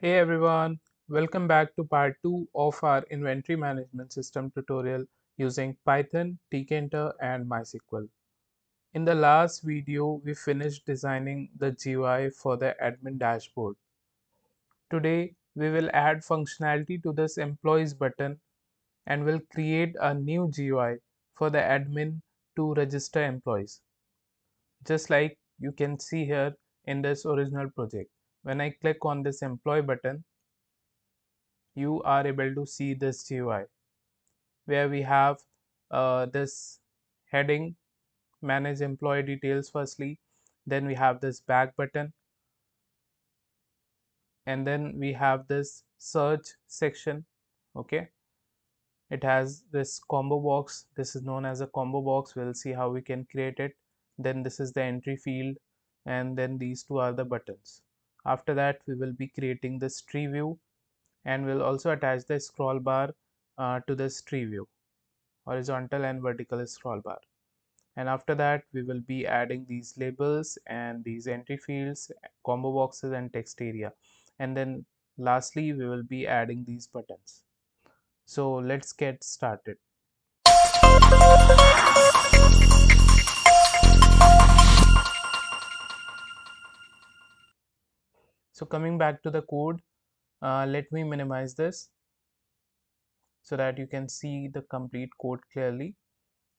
Hey everyone, welcome back to part 2 of our inventory management system tutorial using Python, Tkinter and MySQL. In the last video, we finished designing the GUI for the admin dashboard. Today, we will add functionality to this employees button and will create a new GUI for the admin to register employees. Just like you can see here in this original project. When I click on this employee button, you are able to see this GUI where we have this heading, manage employee details firstly, then we have this back button, and then we have this search section. Okay, it has this combo box. This is known as a combo box. We'll see how we can create it. Then this is the entry field, and then these two are the buttons. After that, we will be creating this tree view, and we'll also attach the scroll bar to this tree view, horizontal and vertical scroll bar. And after that, we will be adding these labels and these entry fields, combo boxes and text area. And then lastly, we will be adding these buttons. So let's get started. So coming back to the code, let me minimize this so that you can see the complete code clearly.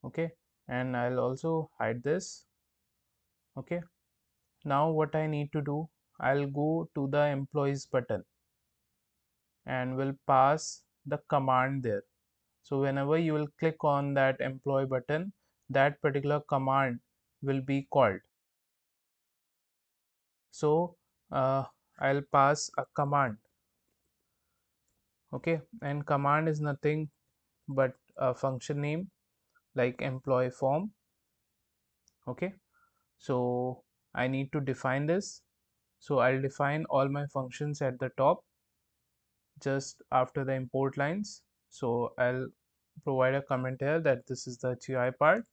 Okay, and I'll also hide this. Okay, now what I need to do, I'll go to the employees button and will pass the command there. So whenever you will click on that employee button, that particular command will be called. So I'll pass a command. Okay, and command is nothing but a function name like employee form. Okay, so I need to define this. So I'll define all my functions at the top just after the import lines. So I'll provide a comment here that this is the GUI part,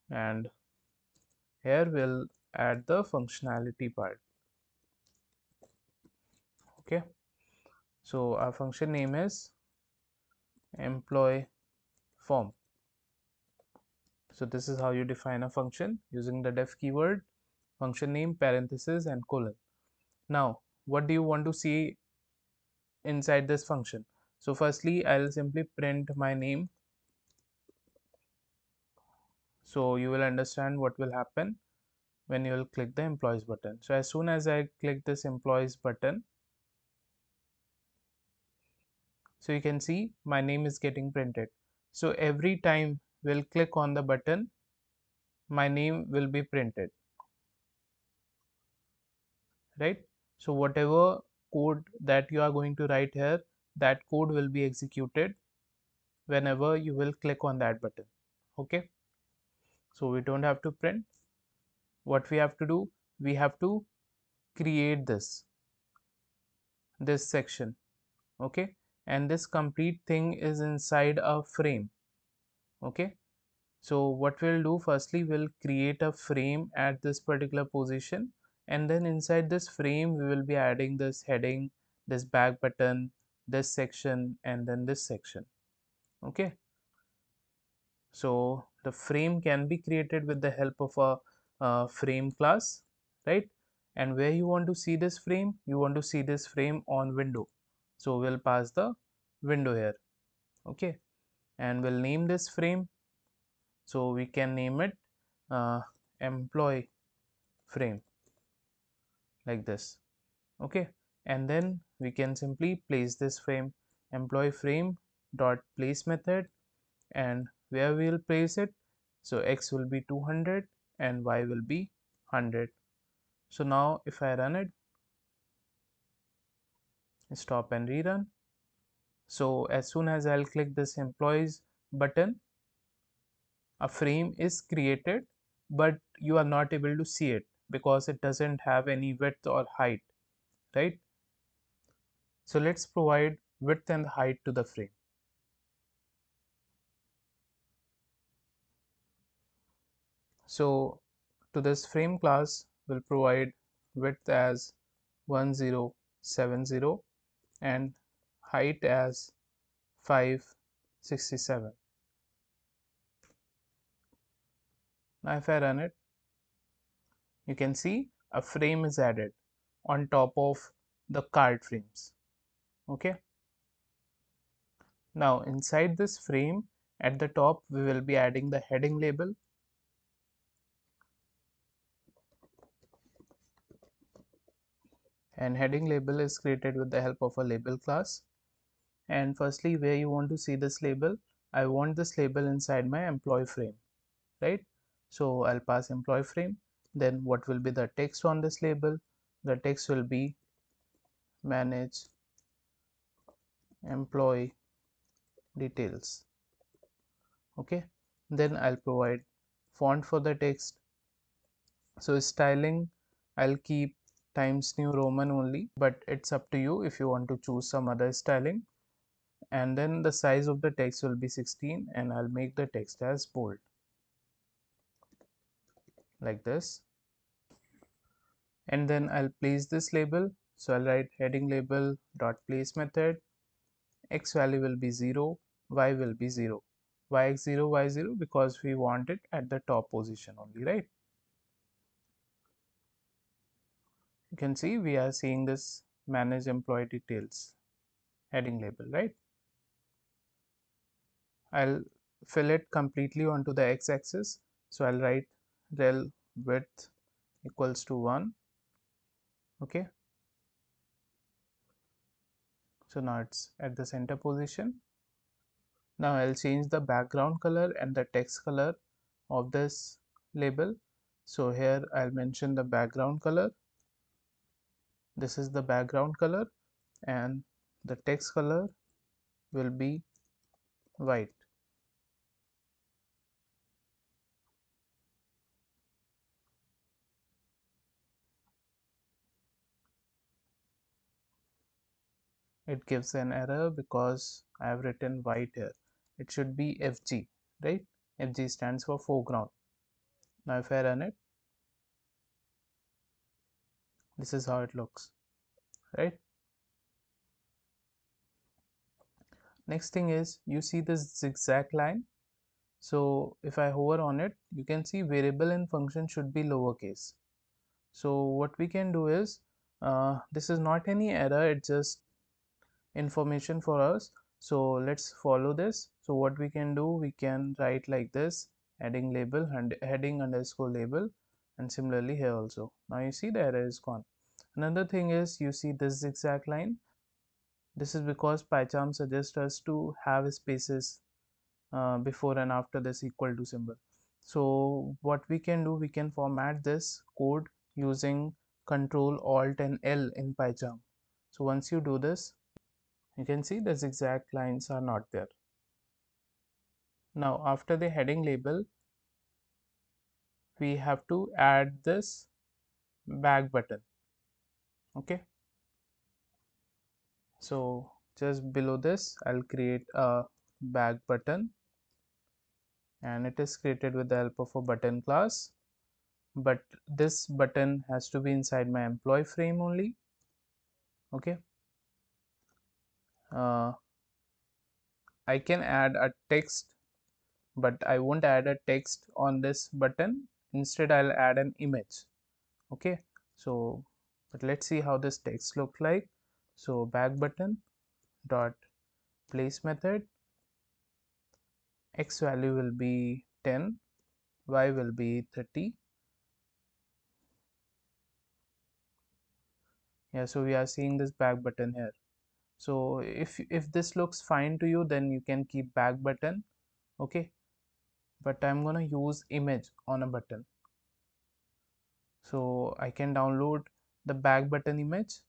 and here we'll add the functionality part. Okay, so our function name is employee form. So this is how you define a function using the def keyword, function name, parenthesis and colon. Now what do you want to see inside this function? So firstly, I'll simply print my name, so you will understand what will happen when you will click the employees button. So as soon as I click this employees button, so you can see my name is getting printed. So every time we'll click on the button, my name will be printed, right? So whatever code that you are going to write here, that code will be executed whenever you will click on that button. Okay, so we don't have to print. What we have to do, we have to create this section. Okay, and this complete thing is inside a frame. Okay, so what we'll do, firstly we'll create a frame at this particular position, and then inside this frame we will be adding this heading, this back button, this section and then this section. Okay, so the frame can be created with the help of a frame class, right? And where you want to see this frame, you want to see this frame on window, so we'll pass the window here. Okay, and we'll name this frame, so we can name it employee frame, like this. Okay, and then we can simply place this frame, employee frame dot place method, and where we will place it, so x will be 200 and y will be 100. So now if I run it, stop and rerun, so as soon as I'll click this employees button, a frame is created, but you are not able to see it because it doesn't have any width or height, right? So let's provide width and height to the frame. So to this frame class, we'll provide width as 10 570 and height as 567. Now if I run it, you can see a frame is added on top of the card frames. Okay. Now inside this frame at the top we will be adding the heading label, and heading label is created with the help of a label class. And firstly, where you want to see this label, I want this label inside my employee frame, right? So I'll pass employee frame. Then what will be the text on this label? The text will be manage employee details. Okay, then I'll provide font for the text. So styling, I'll keep Times New Roman only, but it's up to you if you want to choose some other styling. And then the size of the text will be 16, and I'll make the text as bold like this. And then I'll place this label. So I'll write heading label dot place method. X value will be 0, y will be 0. Why x 0, y 0? Because we want it at the top position only, right? You can see we are seeing this manage employee details heading label, right? I'll fill it completely onto the x-axis. So I'll write rel width equals to 1. Okay. So now it's at the center position. Now I'll change the background color and the text color of this label. So here I'll mention the background color. This is the background color, and the text color will be white. It gives an error because I have written white here. It should be FG, right? FG stands for foreground. Now if I run it, this is how it looks, right? Next thing is, you see this zigzag line. So if I hover on it, you can see variable and function should be lowercase. So what we can do is, this is not any error, it's just information for us. So let's follow this. So what we can do, we can write like this, heading label and heading underscore label, and similarly here also. Now you see the error is gone. Another thing is, you see this zigzag line. This is because PyCharm suggests us to have spaces before and after this equal to symbol. So what we can do, we can format this code using Control Alt and L in PyCharm. So once you do this, you can see the zigzag lines are not there. Now after the heading label, we have to add this back button. Okay, so just below this I'll create a back button, and it is created with the help of a button class, but this button has to be inside my employee frame only. Okay, I can add a text, but I won't add a text on this button. Instead I'll add an image. Okay, so but let's see how this text look like. So back button dot place method, x value will be 10, y will be 30. Yeah, so we are seeing this back button here. So if this looks fine to you, then you can keep back button. Okay, but I'm gonna use image on a button, so I can download the back button image.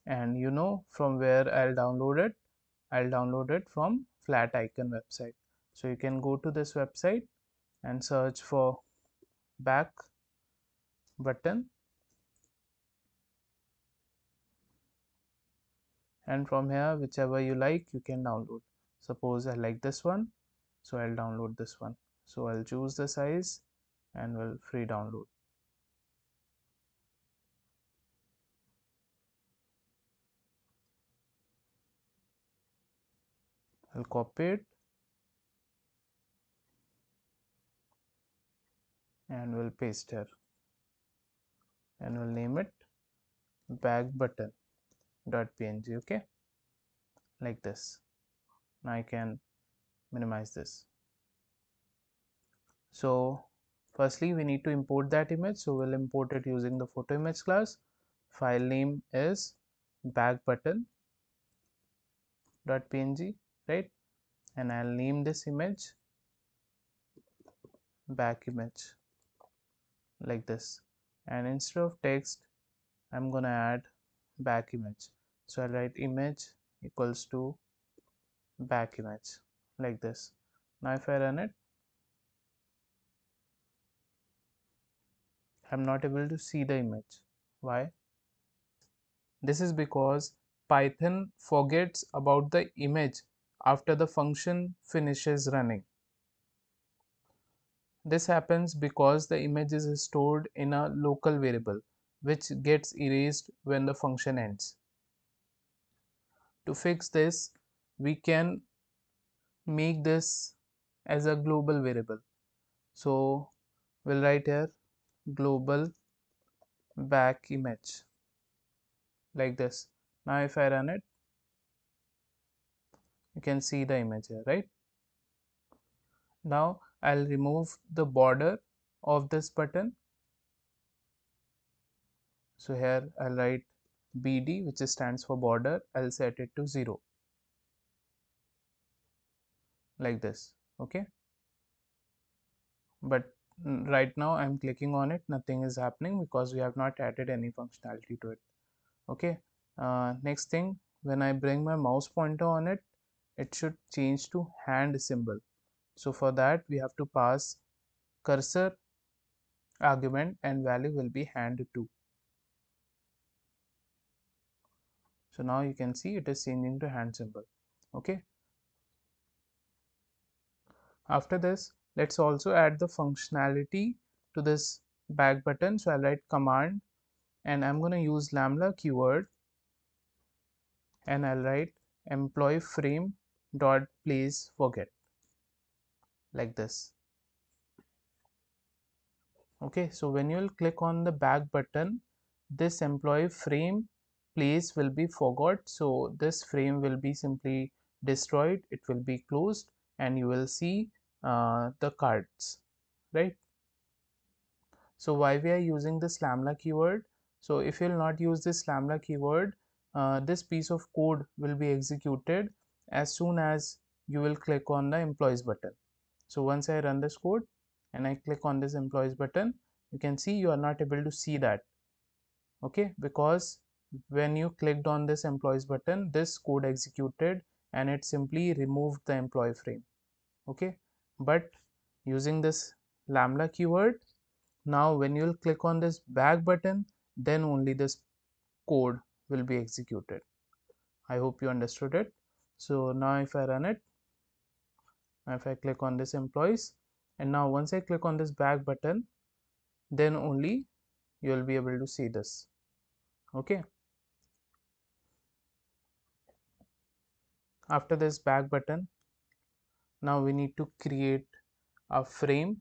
And you know from where I'll download it? I'll download it from Flat Icon website. So you can go to this website and search for back button, and from here whichever you like you can download. Suppose I like this one, so I'll download this one. So I'll choose the size and will free download. I'll copy it and we'll paste here and we'll name it back button .png. Okay, like this. Now I can minimize this. So firstly we need to import that image, so we'll import it using the photo image class. File name is back button.png, right? And I'll name this image back image, like this. And instead of text I'm gonna add back image, so I'll write image equals to back image, like this. Now if I run it, I'm not able to see the image. Why? This is because Python forgets about the image after the function finishes running. This happens because the image is stored in a local variable which gets erased when the function ends. To fix this, we can make this as a global variable. So we'll write here global back image, like this. Now if I run it, you can see the image here, right? Now I'll remove the border of this button. So here I'll write BD, which stands for border. I'll set it to 0, like this. Okay, but right now I'm clicking on it, nothing is happening because we have not added any functionality to it. Okay, next thing, when I bring my mouse pointer on it, it should change to hand symbol. So for that we have to pass cursor argument and value will be hand 2. So now you can see it is changing to hand symbol. Okay, after this let's also add the functionality to this back button. So I'll write command and I'm going to use lambda keyword and I'll write employee frame dot place forget, like this. Okay, so when you will click on the back button, this employee frame place will be forgot, so this frame will be simply destroyed, it will be closed and you will see the cards, right? So why we are using this lambda keyword? So if you will not use this lambda keyword, this piece of code will be executed as soon as you will click on the employees button. So once I run this code and I click on this employees button, you can see you are not able to see that. Okay, because when you clicked on this employees button, this code executed and it simply removed the employee frame. Okay, but using this lambda keyword, now when you will click on this back button, then only this code will be executed. I hope you understood it. So now if I run it, if I click on this employees, and now once I click on this back button, then only you will be able to see this. Okay, after this back button, now we need to create a frame,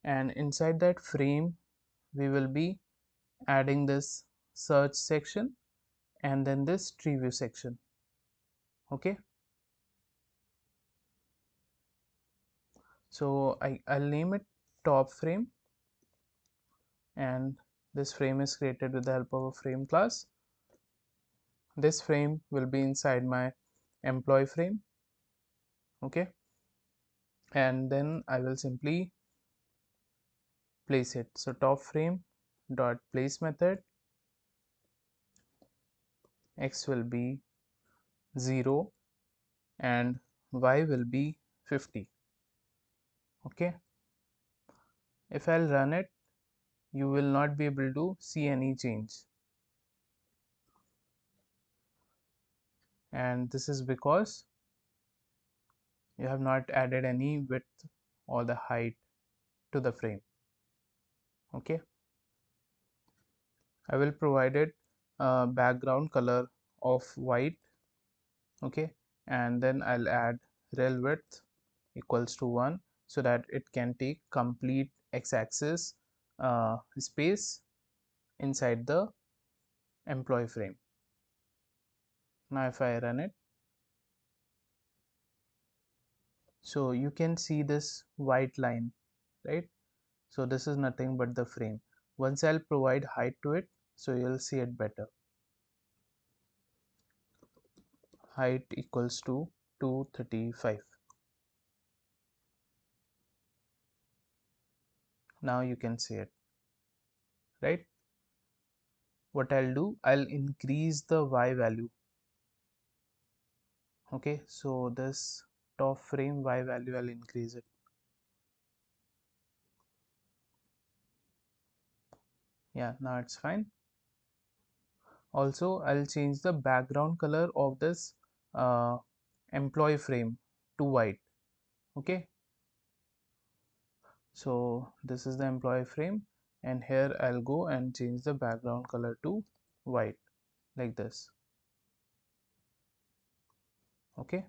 and inside that frame we will be adding this search section and then this Treeview section. Okay, so I'll name it top frame, and this frame is created with the help of a frame class. This frame will be inside my employee frame. Okay, and then I will simply place it. So top frame dot place method, x will be 0 and y will be 50. Okay, if I'll run it, you will not be able to see any change, and this is because you have not added any width or the height to the frame. Okay, I will provide it a background color of white. Okay, and then I'll add rel width equals to 1 so that it can take complete x-axis space inside the employee frame. Now if I run it, so you can see this white line, right? So this is nothing but the frame. Once I'll provide height to it, so you'll see it better. Height equals to 235. Now you can see it, right? What I'll do, I'll increase the y value. Okay, so this top frame y value, I'll increase it. Yeah, now it's fine. Also, I'll change the background color of this uh, employee frame to white. Okay, so this is the employee frame, and here I'll go and change the background color to white like this. Okay,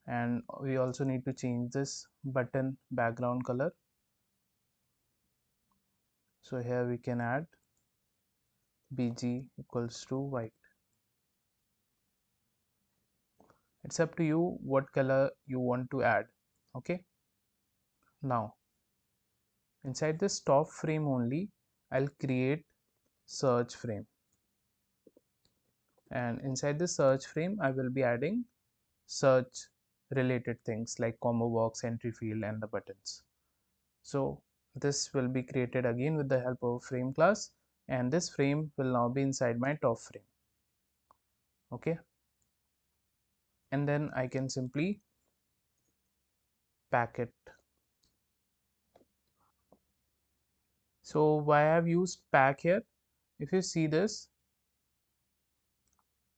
and we also need to change this button background color. So here we can add bg equals to white. It's up to you what color you want to add. Okay, now inside this top frame only, I'll create search frame, and inside the search frame I will be adding search related things like combo box, entry field, and the buttons. So this will be created again with the help of frame class, and this frame will now be inside my top frame. Okay, and then I can simply pack it. So why I've used pack here, if you see this,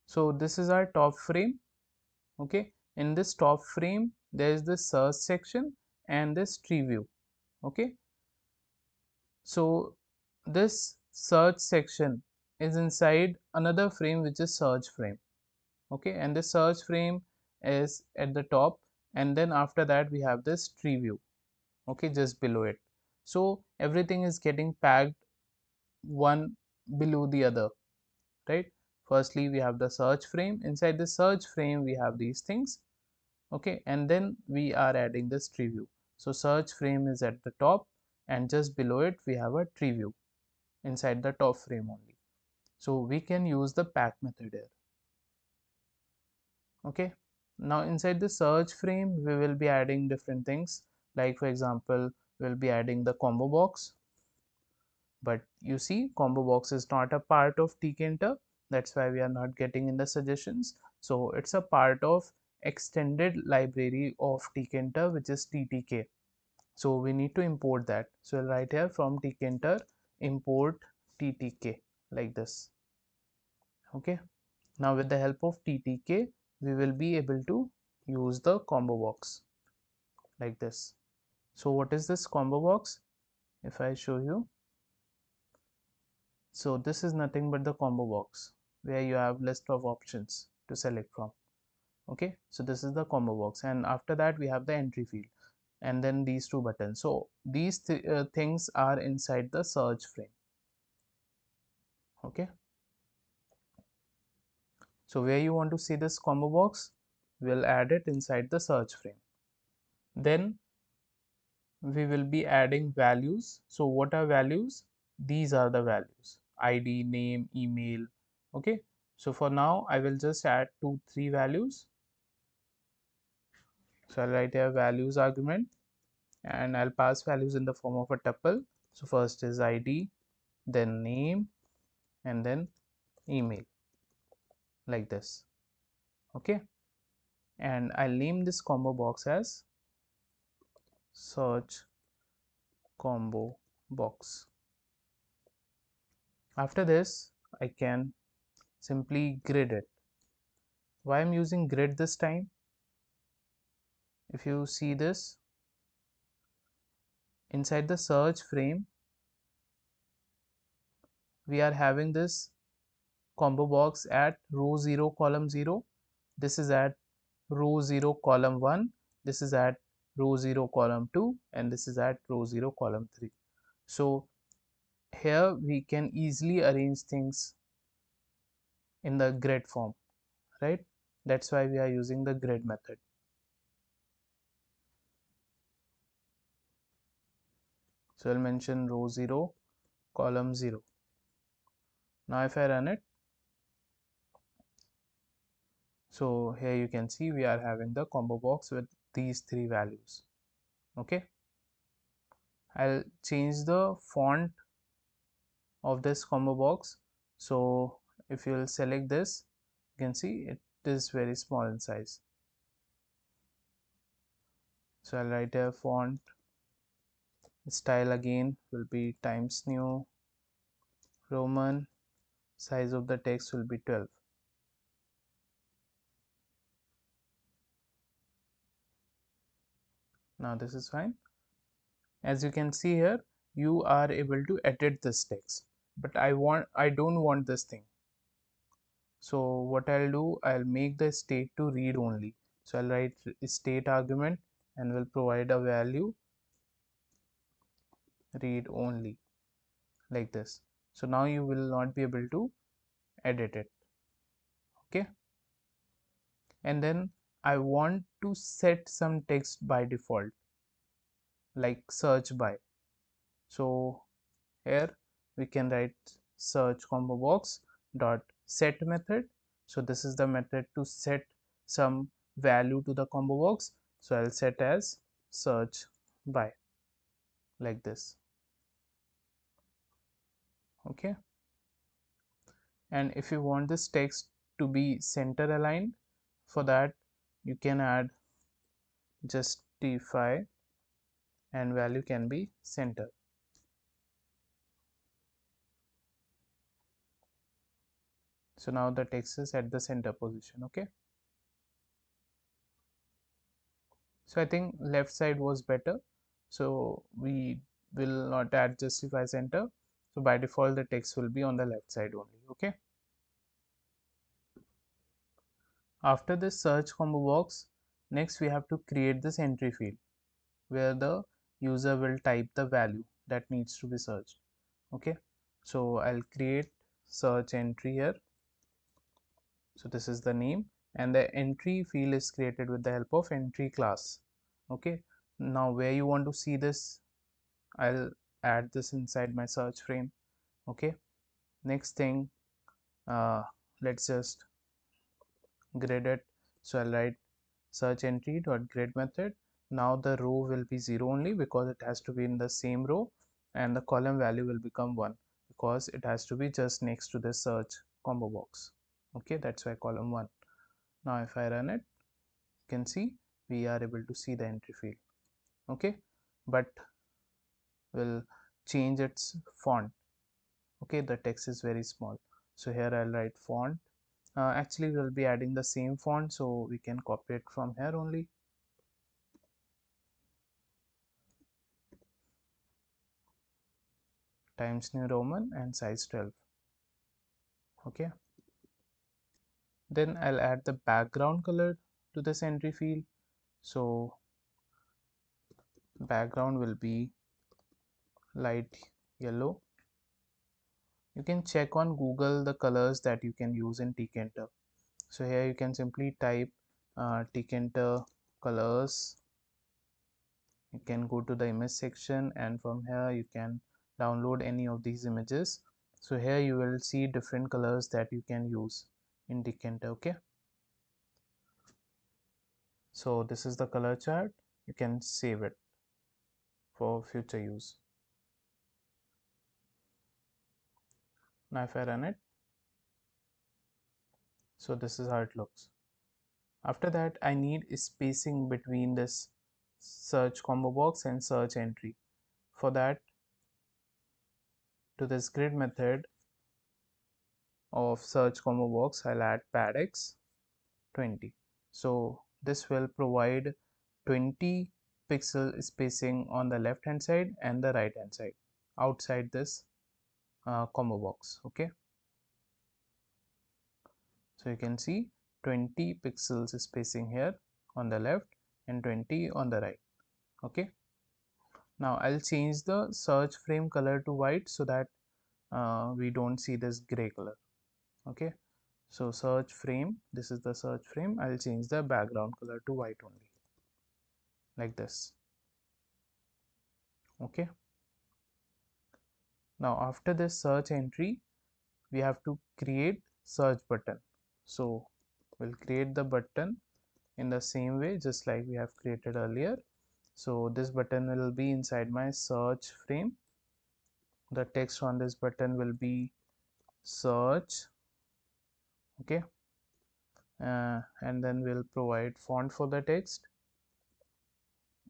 so this is our top frame. Okay, in this top frame there is the search section and this tree view. Okay, so this search section is inside another frame which is search frame. Okay, and the search frame is at the top, and then after that we have this tree view, okay, just below it. So everything is getting packed one below the other, right? Firstly we have the search frame, inside the search frame we have these things, okay, and then we are adding this tree view. So search frame is at the top, and just below it we have a tree view inside the top frame only. So we can use the pack method here. Okay, now inside the search frame we will be adding different things, like for example we'll be adding the combo box, but you see combo box is not a part of Tkinter, that's why we are not getting in the suggestions. So it's a part of extended library of Tkinter, which is ttk. So we need to import that. So I'll write here from Tkinter import ttk like this. Okay, now with the help of ttk we will be able to use the combo box like this. So what is this combo box? If I show you, so this is nothing but the combo box where you have list of options to select from. Okay, so this is the combo box, and after that we have the entry field, and then these two buttons. So these things are inside the search frame. Okay, so where you want to see this combo box, we'll add it inside the search frame. Then we will be adding values. So what are values? These are the values: id, name, email. Okay, so for now I will just add 3 values. So I'll write here values argument, and I'll pass values in the form of a tuple. So first is id, then name, and then email like this. Okay, and I'll name this combo box as search combo box. After this I can simply grid it. Why I'm using grid this time? If you see this, inside the search frame we are having this combo box at row 0 column 0. This is at row 0 column 1, this is at row 0 column 2, and this is at row 0 column 3. So here we can easily arrange things in the grid form, right? That's why we are using the grid method. So I'll mention row 0 column 0. Now if I run it, so here you can see we are having the combo box with these three values. Okay, I'll change the font of this combo box. So if you'll select this, you can see it is very small in size. So I'll write a font style, again will be Times New Roman, size of the text will be 12. Now this is fine. As you can see here, you are able to edit this text, but I don't want this thing. So what I'll do, I'll make the state to read only. So I'll write state argument and will provide a value read only, like this. So now you will not be able to edit it. Okay, and then I want to set some text by default, like search by. So here we can write search combo box dot set method. So this is the method to set some value to the combo box. So I'll set as search by, like this. Okay, and if you want this text to be center aligned, for that you can add justify and value can be center. So now the text is at the center position. Okay, so I think left side was better, so we will not add justify center. So by default the text will be on the left side only. Okay, after this search combo box, next we have to create this entry field where the user will type the value that needs to be searched. Okay, so I'll create search entry here. So this is the name, and the entry field is created with the help of entry class. Okay, now where you want to see this, I'll add this inside my search frame. Okay, next thing, let's just grid it. So I'll write search entry dot grid method. Now the row will be 0 only because it has to be in the same row, and the column value will become 1 because it has to be just next to the search combo box. Okay, that's why column 1. Now if I run it, you can see we are able to see the entry field. Okay, but we'll change its font. Okay, the text is very small, so here I'll write font. Actually we'll be adding the same font, so we can copy it from here only. Times New Roman and size 12. Okay, then I'll add the background color to this entry field. So background will be light yellow. You can check on Google the colors that you can use in Tkinter. So here you can simply type Tkinter colors. You can go to the image section, and from here you can download any of these images. So here you will see different colors that you can use in Tkinter. Okay, so this is the color chart. You can save it for future use. Now if I run it, so this is how it looks. After that, I need spacing between this search combo box and search entry. For that, to this grid method of search combo box, I'll add padx 20. So this will provide 20 pixel spacing on the left hand side and the right hand side outside this combo box. Okay, so you can see 20 pixels spacing here on the left and 20 on the right. Okay, now I'll change the search frame color to white so that we don't see this gray color. Okay, so search frame, this is the search frame. I'll change the background color to white only, like this. Okay, now after this search entry we have to create search button. So we'll create the button in the same way just like we have created earlier. So this button will be inside my search frame. The text on this button will be search. Okay, and then we'll provide font for the text.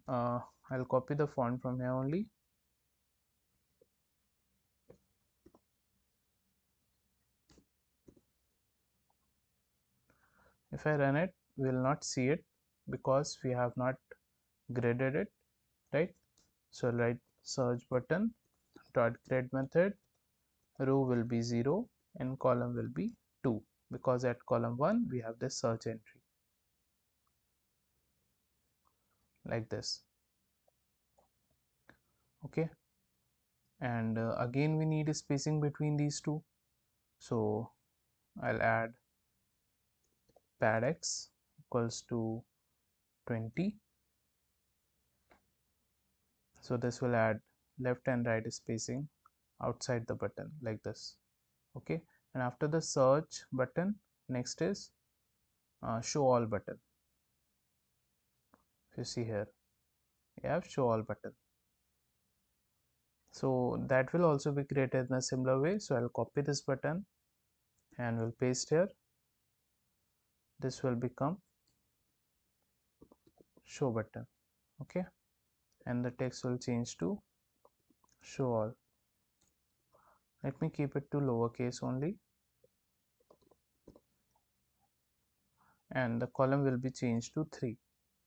I'll copy the font from here only. If I run it, we will not see it because we have not graded it, right? So I'll write search button dot grade method, row will be 0 and column will be 2 because at column 1 we have this search entry, like this. Okay, and again we need a spacing between these two, so I'll add pad x equals to 20. So this will add left and right spacing outside the button, like this. Okay, and after the search button, next is show all button. If you see here, we have show all button. So that will also be created in a similar way. So I'll copy this button and we'll paste here. This will become show button. Okay, and the text will change to show all. Let me keep it to lowercase only, and the column will be changed to 3.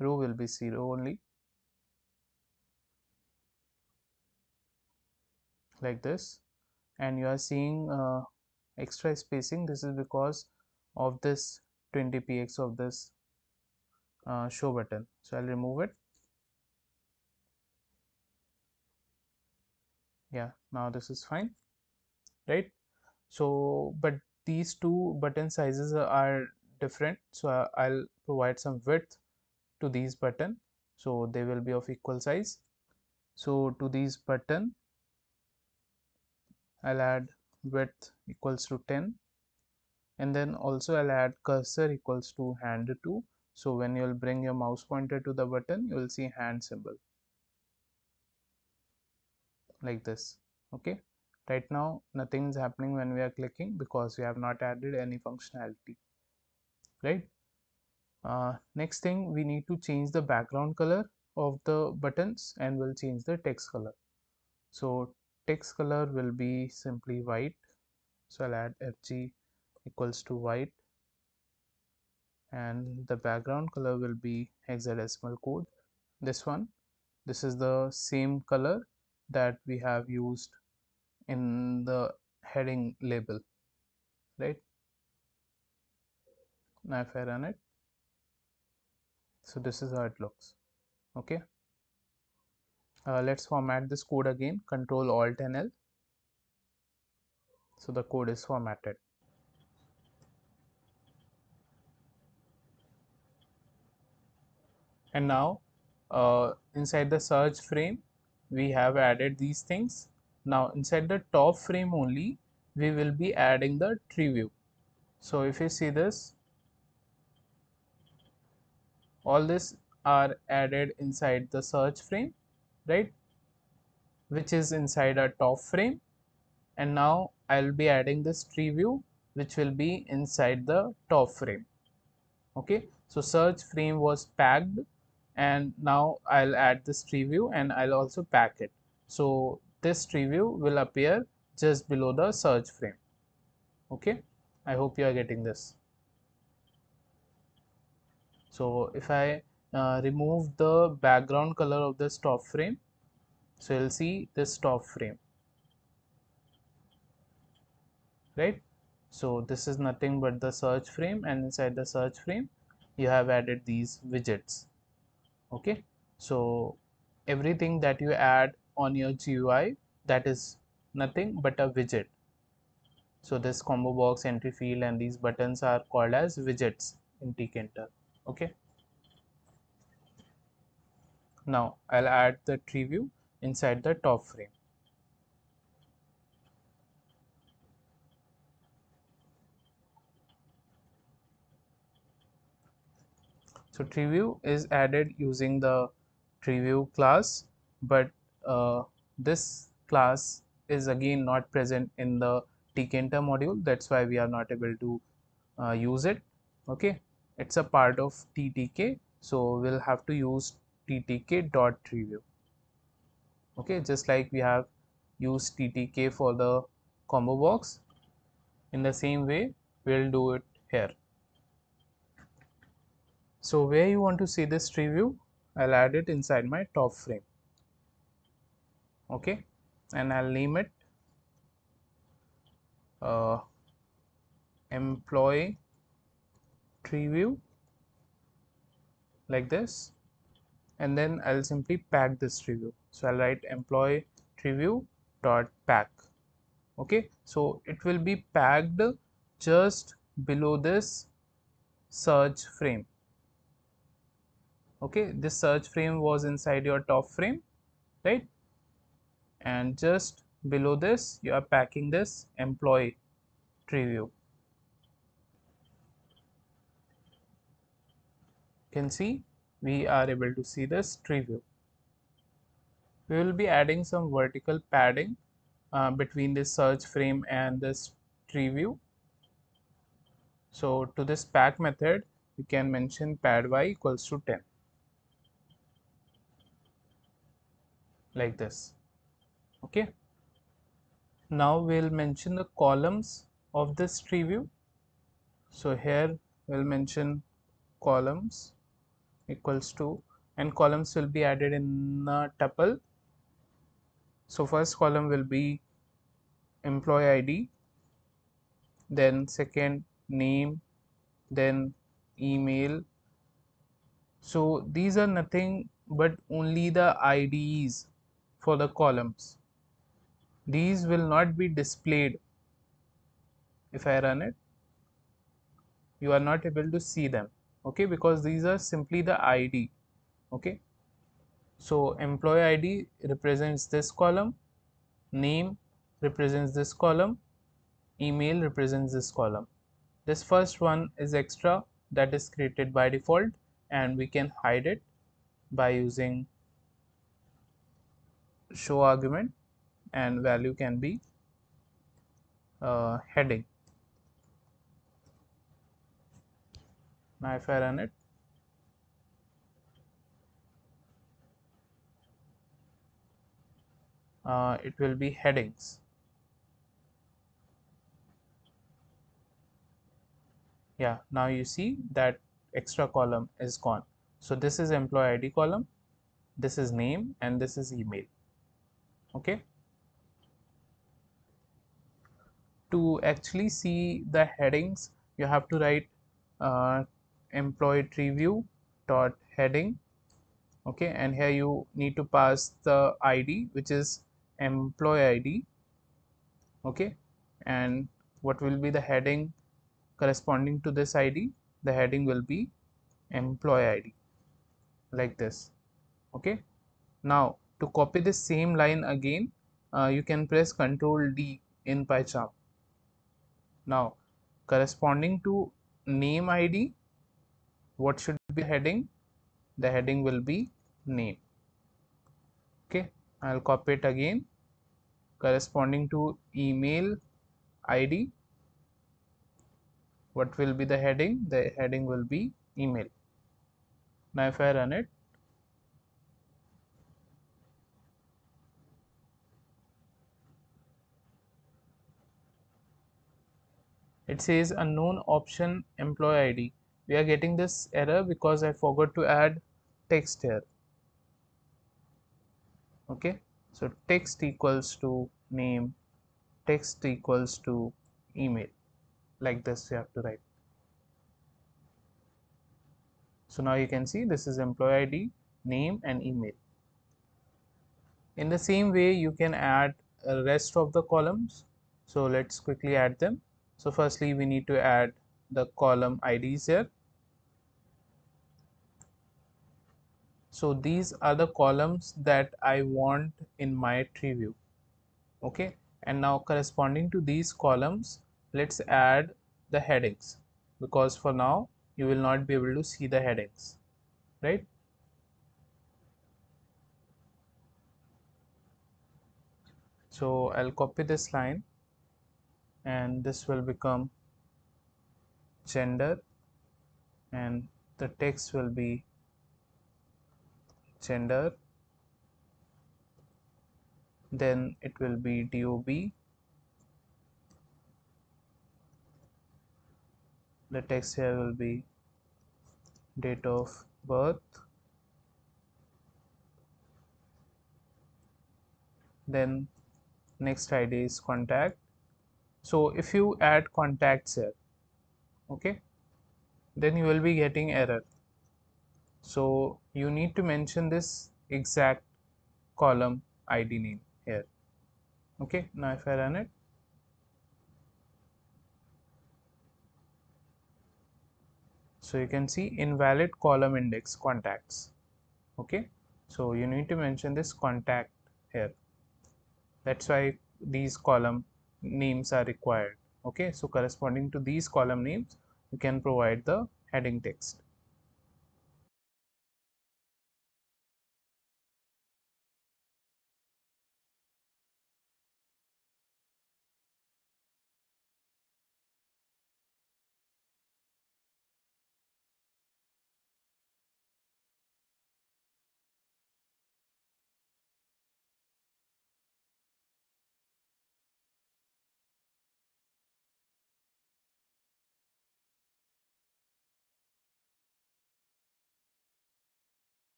Row will be 0 only, like this. And you are seeing extra spacing. This is because of this 20px of this show button. So I'll remove it. Yeah, now this is fine, right? So but these two button sizes are different, so I'll provide some width to these button so they will be of equal size. So to these button I'll add width equals to 10, and then also I'll add cursor equals to hand 2. So when you'll bring your mouse pointer to the button, you will see hand symbol, like this. Okay, right now nothing is happening when we are clicking because we have not added any functionality, right? Next thing, we need to change the background color of the buttons and we'll change the text color. So text color will be simply white. So I'll add fg equals to white, and the background color will be hexadecimal code. This one, this is the same color that we have used in the heading label, right? Now if I run it, so this is how it looks. Okay, let's format this code again. Control Alt and L. So the code is formatted. And now inside the search frame we have added these things. Now inside the top frame only we will be adding the tree view. So if you see this, all this are added inside the search frame, right, which is inside a top frame. And now I'll be adding this tree view which will be inside the top frame. Okay, so search frame was packed, and now I'll add this tree view and I'll also pack it. So this tree view will appear just below the search frame. Okay, I hope you are getting this. So if I remove the background color of this top frame, so you'll see this top frame, right? So this is nothing but the search frame, and inside the search frame you have added these widgets. Okay, so everything that you add on your GUI, that is nothing but a widget. So this combo box, entry field, and these buttons are called as widgets in Tkinter. Okay, now I'll add the Treeview inside the top frame. So Treeview is added using the Treeview class, but this class is again not present in the Tkinter module. That's why we are not able to use it. Okay, it's a part of TTK, so we'll have to use ttk.treeview. Okay, just like we have used TTK for the combo box, in the same way we'll do it here. So where you want to see this tree view, I'll add it inside my top frame. Okay, and I'll name it uh, employee tree view like this, and then I'll simply pack this tree view. So I'll write employee tree view dot pack. Okay, so it will be packed just below this search frame. Okay, this search frame was inside your top frame, right? And just below this you are packing this employee tree view. You can see we are able to see this tree view. We will be adding some vertical padding between this search frame and this tree view. So to this pack method we can mention pad y equals to 10 like this. Okay, now we'll mention the columns of this tree view. So here we'll mention columns equals to, and columns will be added in a tuple. So first column will be employee ID, then second name, then email. So these are nothing but only the IDs for the columns. These will not be displayed. If I run it, you are not able to see them. Okay, because these are simply the ID. Okay, so employee ID represents this column, name represents this column, email represents this column. This first one is extra, that is created by default, and we can hide it by using show argument, and value can be heading. Now if I run it, it will be headings. Yeah, now you see that extra column is gone. So this is employee ID column, this is name, and this is email. Okay, to actually see the headings you have to write employee tree view dot heading. Okay, and here you need to pass the ID, which is employee ID. Okay, and what will be the heading corresponding to this ID? The heading will be employee ID like this. Okay, now to copy the same line again, you can press Ctrl D in PyCharm. Now corresponding to name ID, what should be heading? The heading will be name. Okay, I'll copy it again. Corresponding to email ID, what will be the heading? The heading will be email. Now if I run it, it says unknown option employee ID. We are getting this error because I forgot to add text here. Okay, so text equals to name, text equals to email. like this you have to write. So now you can see this is employee ID, name and email. In the same way you can add a rest of the columns. So let's quickly add them. So firstly we need to add the column IDs here. So these are the columns that I want in my Treeview. Okay, and now corresponding to these columns, let's add the headings, because for now you will not be able to see the headings, right? So I'll copy this line and this will become gender, and the text will be gender, then it will be DOB, the text here will be date of birth, then next ID is contact. So if you add contacts here, okay, then you will be getting error. So you need to mention this exact column ID name here. Okay, now if I run it, so you can see invalid column index contacts. Okay, so you need to mention this contact here. That's why these column names are required. Okay, so corresponding to these column names, you can provide the heading text.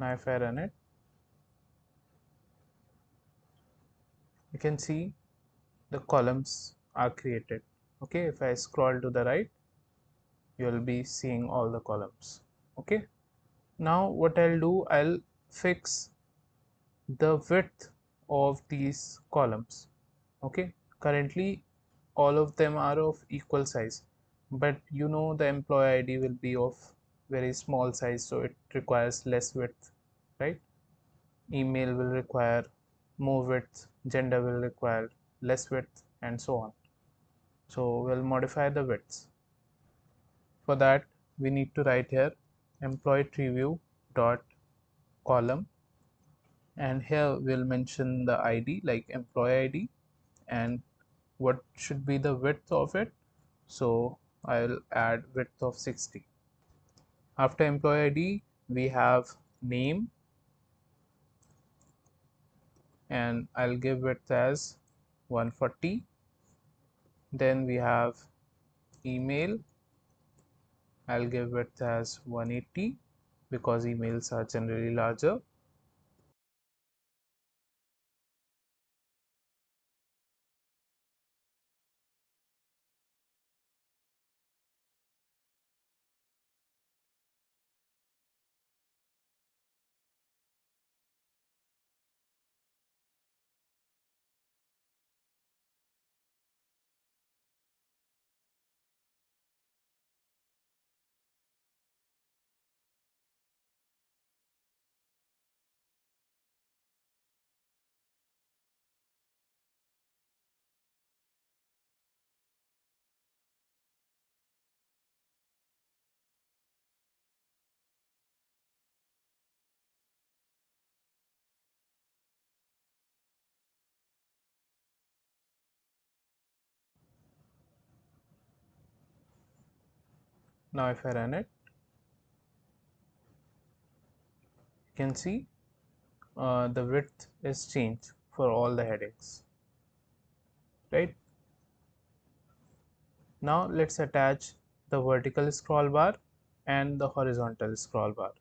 Now if I run it, you can see the columns are created. Okay, if I scroll to the right, you will be seeing all the columns. Okay, now what I'll do, I'll fix the width of these columns. Okay, currently all of them are of equal size, but you know the employee ID will be of very small size, so it requires less width, right? Email will require more width, gender will require less width, and so on. So we'll modify the widths. For that we need to write here employee Treeview dot column, and here we'll mention the ID like employee ID and what should be the width of it. So I'll add width of 60. After employee ID we have name, and I'll give width as 140. Then we have email, I'll give width as 180 because emails are generally larger. Now if I run it, you can see the width is changed for all the headings, right? Now let's attach the vertical scroll bar and the horizontal scroll bar.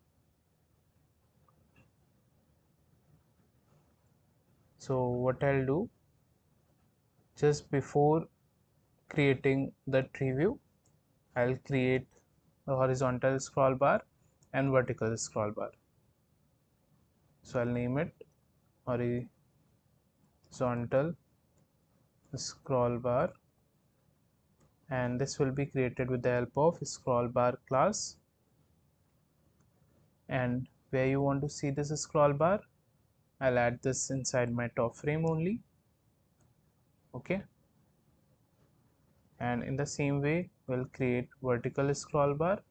So what I'll do, just before creating the tree view, I'll create the horizontal scroll bar and vertical scroll bar. So I'll name it horizontal scroll bar, and this will be created with the help of scroll bar class. And where you want to see this scroll bar, I'll add this inside my top frame only. Okay, and in the same way we'll create vertical scroll bar.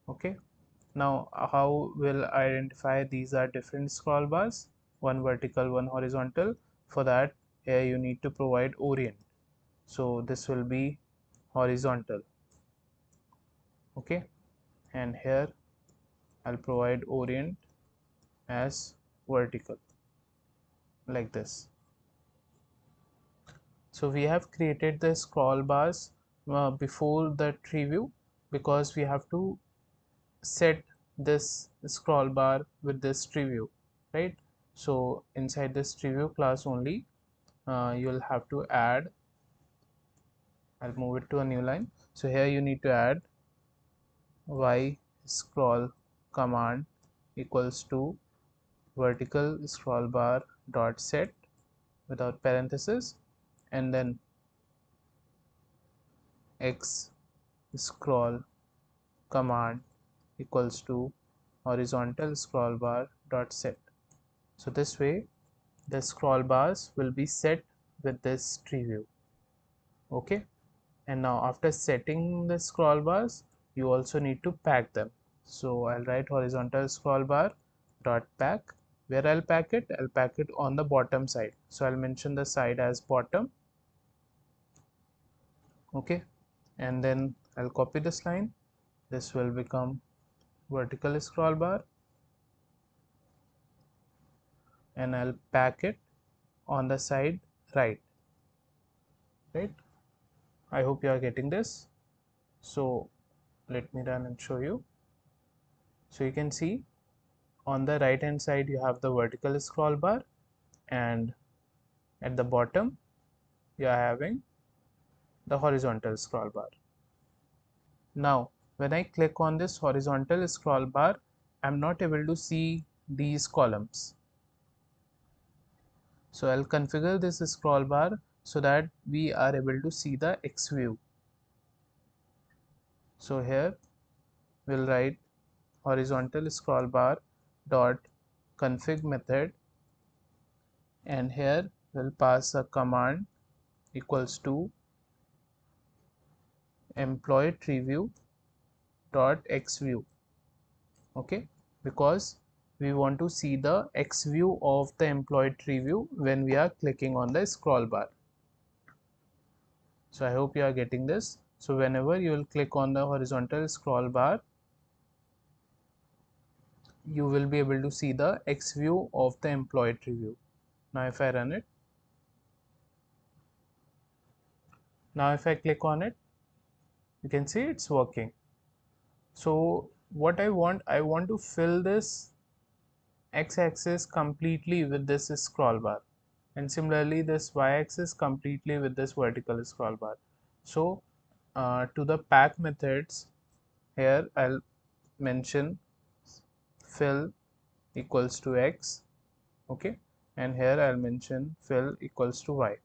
Okay, now how will I identify these are different scroll bars, one vertical, one horizontal? For that, here you need to provide orient. So this will be horizontal. Okay, and here I'll provide orient as vertical, like this. So we have created the scroll bars before the tree view, because we have to set this scroll bar with this tree view, right? So inside this tree view class only, you'll have to add, I'll move it to a new line. So here you need to add y scroll command equals to vertical scroll bar dot set without parenthesis, and then x scroll command equals to horizontal scroll bar dot set. So this way the scroll bars will be set with this tree view. Okay, and now after setting the scroll bars, you also need to pack them. So I'll write horizontal scroll bar dot pack. Where I'll pack it? I'll pack it on the bottom side. So I'll mention the side as bottom. Okay, and then I'll copy this line. This will become vertical scroll bar, and I'll pack it on the side right. Right, I hope you are getting this. So let me run and show you. So you can see on the right hand side you have the vertical scroll bar, and at the bottom you are having the horizontal scroll bar. Now when I click on this horizontal scroll bar, I'm not able to see these columns. So I'll configure this scroll bar so that we are able to see the X view. So here we'll write horizontal scroll bar dot config method, and here we'll pass a command equals to employee Treeview dot xview. Okay, because we want to see the X view of the employee tree view when we are clicking on the scroll bar. So I hope you are getting this. So whenever you will click on the horizontal scroll bar, you will be able to see the X view of the employee tree view. Now if I run it, now if I click on it, you can see it's working. So what I want to fill this x-axis completely with this scroll bar, and similarly this y-axis completely with this vertical scroll bar. So to the pack methods, here I'll mention fill equals to x. Okay, and here I'll mention fill equals to y.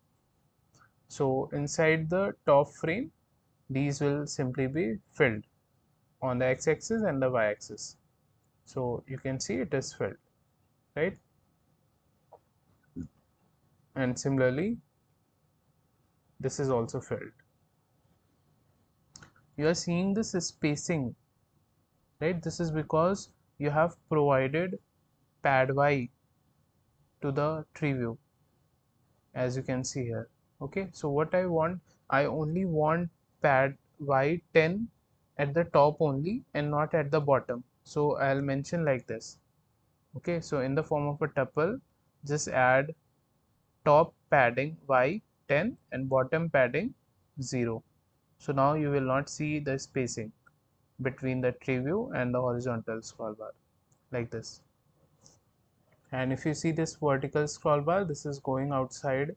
So inside the top frame, these will simply be filled on the x-axis and the y-axis. So you can see it is filled, right? And similarly this is also filled. You are seeing this spacing, right? This is because you have provided pad y to the tree view, as you can see here. Okay, so what I only want pad y10 at the top only and not at the bottom. So I'll mention like this. Okay, so in the form of a tuple, just add top padding y10 and bottom padding 0. So now you will not see the spacing between the tree view and the horizontal scroll bar like this. And if you see this vertical scroll bar, this is going outside.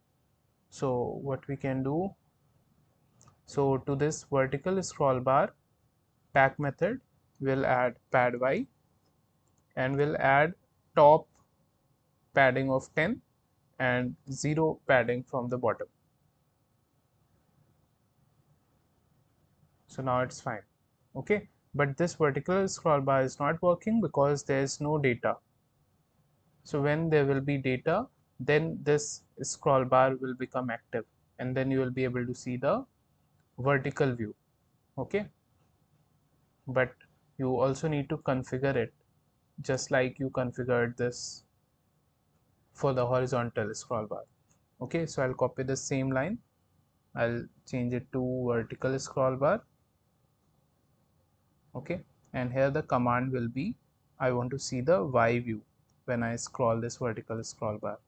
So what we can do, so to this vertical scroll bar pack method, we'll add pad y and we'll add top padding of 10 and 0 padding from the bottom. So now it's fine. Okay, but this vertical scroll bar is not working because there is no data. So when there will be data, then this scroll bar will become active and then you will be able to see the vertical view. Okay, but you also need to configure it just like you configured this for the horizontal scroll bar. Okay, so I'll copy the same line, I'll change it to vertical scroll bar. Okay, and here the command will be, I want to see the Y view when I scroll this vertical scroll bar.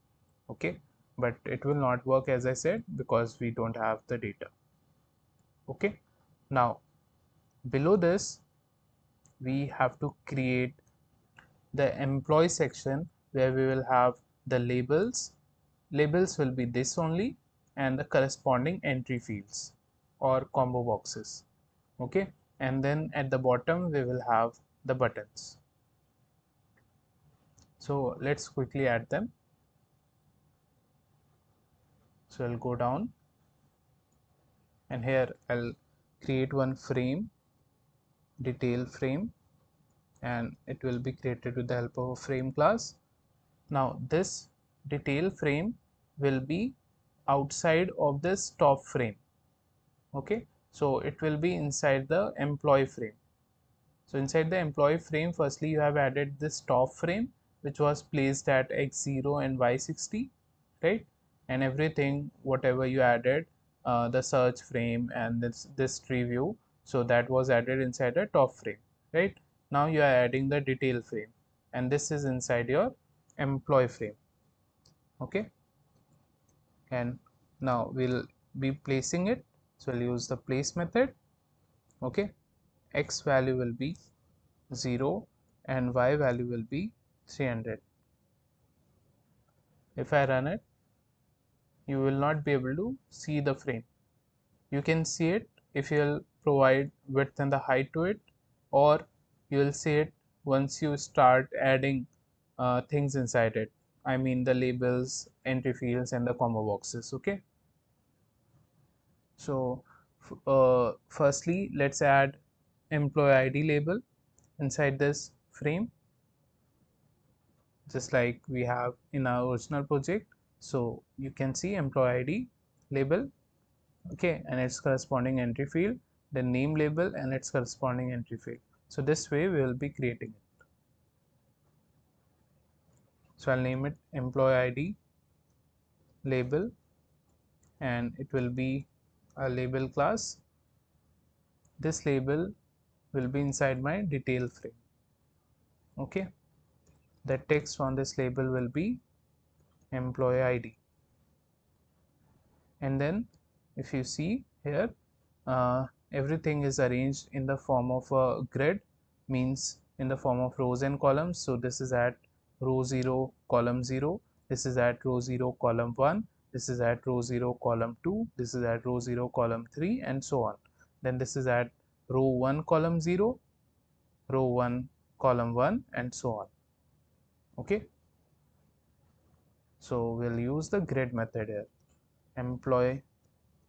Okay, but it will not work as I said because we don't have the data. Okay, now below this we have to create the employee section where we will have the labels will be this only and the corresponding entry fields or combo boxes. Okay, and then at the bottom we will have the buttons. So let's quickly add them. So I'll go down and here I'll create one frame, detail frame, and it will be created with the help of a frame class. Now this detail frame will be outside of this top frame. Okay, so it will be inside the employee frame. So inside the employee frame, firstly you have added this top frame which was placed at x0 and y60, right? And everything whatever you added, the search frame and this tree view, so that was added inside the top frame, right? Now you are adding the detail frame and this is inside your employee frame. Okay, and now we'll be placing it, so we'll use the place method. Okay, x value will be 0 and y value will be 300. If I run it, you will not be able to see the frame. You can see it if you will provide width and the height to it, or you will see it once you start adding things inside it. I mean the labels, entry fields and the combo boxes. Okay, so firstly let's add employee ID label inside this frame just like we have in our original project. So you can see employee ID label, okay, and its corresponding entry field, the name label and its corresponding entry field. So this way we will be creating it. So I'll name it employee ID label and it will be a label class. This label will be inside my detail frame. Okay, the text on this label will be employee ID. And then if you see here, everything is arranged in the form of a grid, means in the form of rows and columns. So this is at row 0 column 0, this is at row 0 column 1, this is at row 0 column 2, this is at row 0 column 3 and so on. Then this is at row 1 column 0, row 1 column 1 and so on. Okay, so we'll use the grid method here. Employee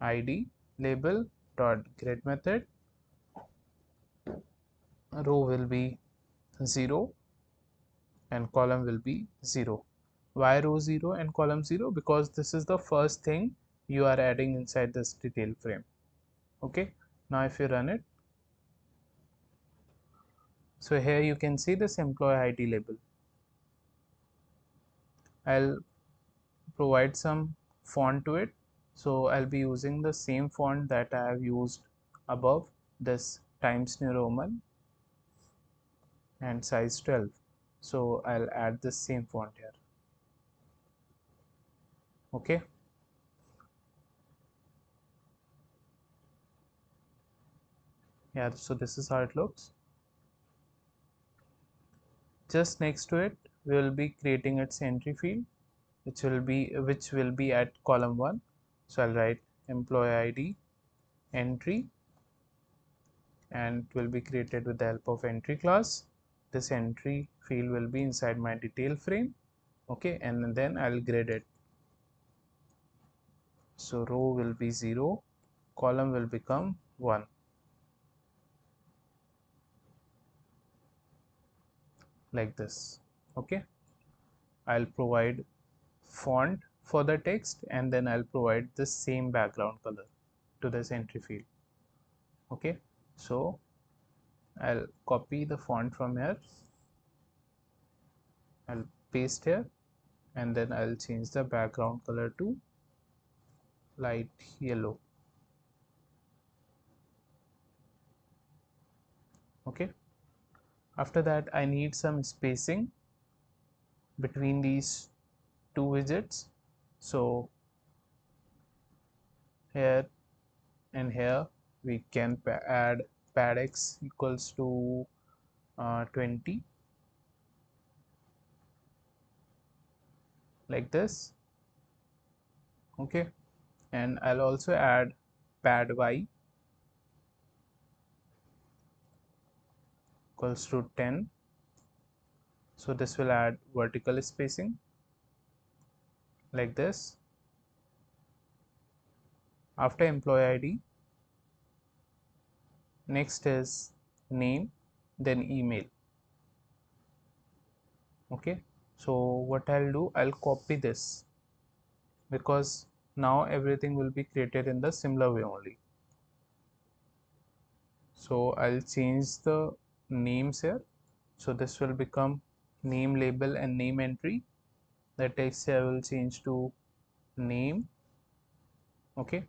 ID label dot grid method, row will be 0 and column will be 0. Why row 0 and column 0? Because this is the first thing you are adding inside this detail frame. Okay, now if you run it, so here you can see this employee ID label. I'll provide some font to it So I'll be using the same font that I have used above, this Times New Roman and size 12. So I'll add the same font here. Okay. Yeah, so this is how it looks. Just next to it, we will be creating its entry field, which will be at column 1. So I'll write employee ID entry, and it will be created with the help of entry class. This entry field will be inside my detail frame. Okay, and then I'll grade it. So row will be 0, column will become 1, like this. Okay, I'll provide font for the text, and then I'll provide the same background color to this entry field. Okay, so I'll copy the font from here, I'll paste here, and then I'll change the background color to light yellow. Okay, after that I need some spacing between these two widgets. So here and here we can add pad x equals to 20, like this. Okay, and I'll also add pad y equals to 10. So this will add vertical spacing, like this. After employee ID, next is name, then email. Okay, so what I'll do, I'll copy this, because now everything will be created in the similar way only. So I'll change the names here. So this will become name label and name entry. The text here will change to name. Okay,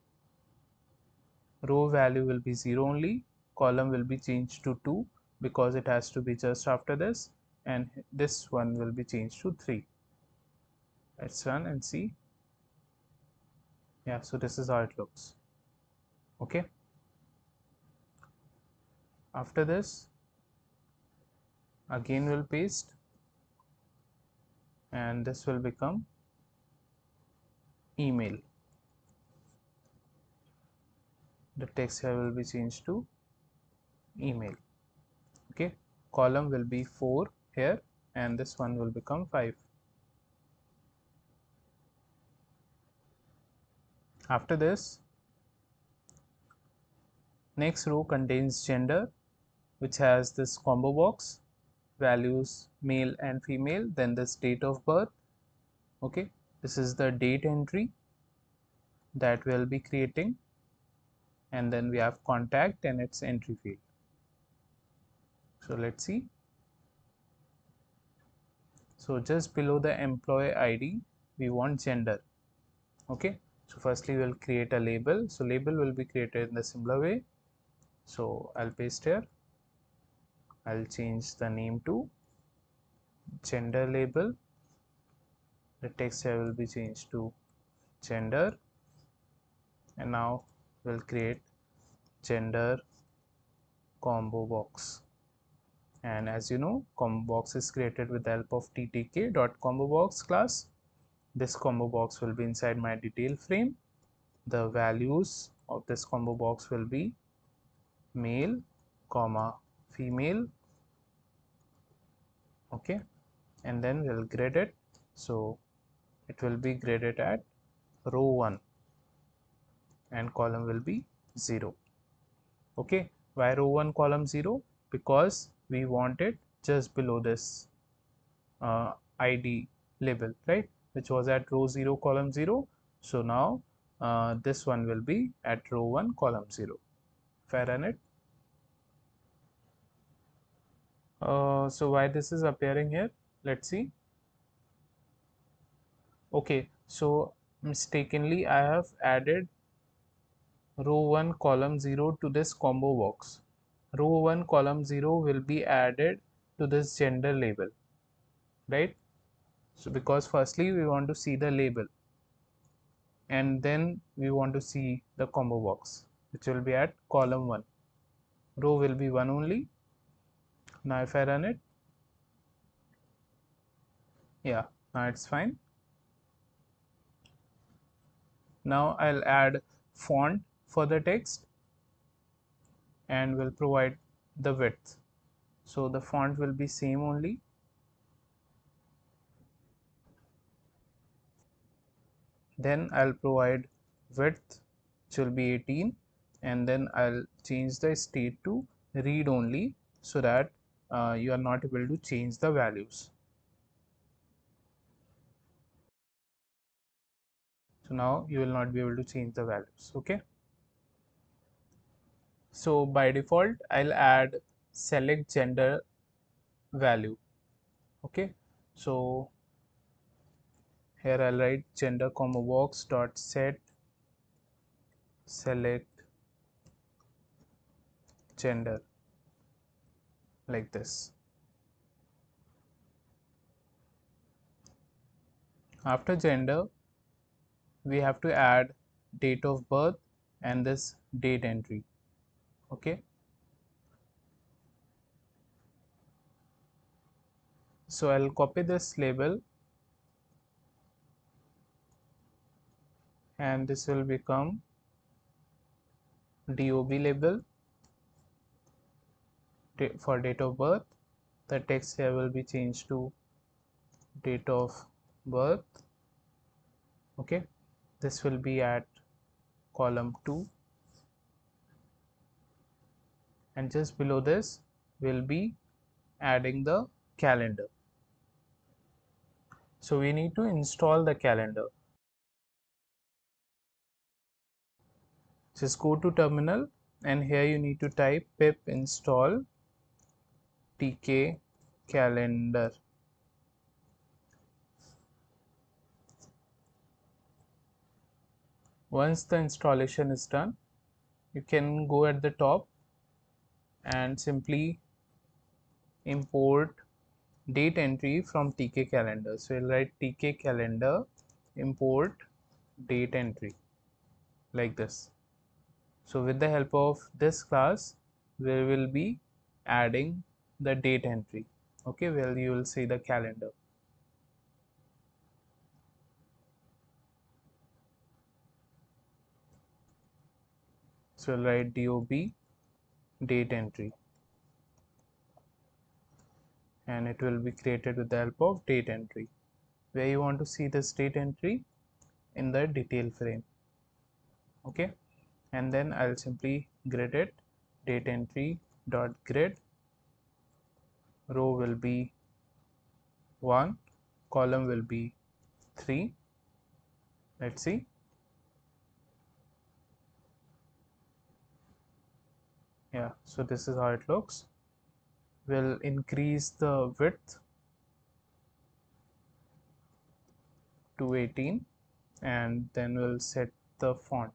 row value will be 0 only, column will be changed to 2 because it has to be just after this, and this one will be changed to 3. Let's run and see. Yeah, so this is how it looks. Okay, after this again we'll paste, and this will become email. The text here will be changed to email. Okay, column will be 4 here, and this one will become 5. After this, next row contains gender, which has this combo box, values male and female, then this date of birth. Okay, this is the date entry that we'll be creating, and then we have contact and its entry field. So let's see. So just below the employee ID, we want gender. Okay, so firstly we'll create a label. So label will be created in the similar way. So I'll paste here, I'll change the name to gender label. The text here will be changed to gender, and now we'll create gender combo box. And as you know, combo box is created with the help of ttk.combobox class. This combo box will be inside my detail frame. The values of this combo box will be male comma female. Okay, and then we'll grade it. So it will be graded at row 1 and column will be 0. Okay, why row 1 column 0? Because we want it just below this ID label, right, which was at row 0 column 0. So now this one will be at row 1 column 0. If I run it, so why this is appearing here, let's see. Okay, so mistakenly I have added row 1 column 0 to this combo box. Row 1 column 0 will be added to this gender label, right? So because firstly we want to see the label and then we want to see the combo box, which will be at column 1. Row will be 1 only. Now if I run it, yeah, now it's fine. Now I'll add font for the text and will provide the width. So the font will be same only. Then I'll provide width, which will be 18, and then I'll change the state to read only so that you are not able to change the values. So now you will not be able to change the values. Okay. So by default, I'll add select gender value. Okay. So here I'll write gender comma box dot set select gender like this. After gender, we have to add date of birth and this date entry. Okay. So I'll copy this label and this will become DOB label for date of birth. The text here will be changed to date of birth. Okay. This will be at column 2 and just below this will be adding the calendar. So we need to install the calendar. Just go to terminal and here you need to type pip install tk calendar. Once the installation is done, you can go at the top and simply import date entry from tk calendar. So you'll write tk calendar import date entry like this. So with the help of this class, we will be adding the date entry. Okay, well you will see the calendar. So we'll write dob date entry and it will be created with the help of date entry. Where you want to see this date entry in the detail frame. Okay, and then I'll simply grid it date entry dot grid. Row will be 1, column will be 3. Let's see. Yeah, so this is how it looks. We'll increase the width to 18 and then we'll set the font,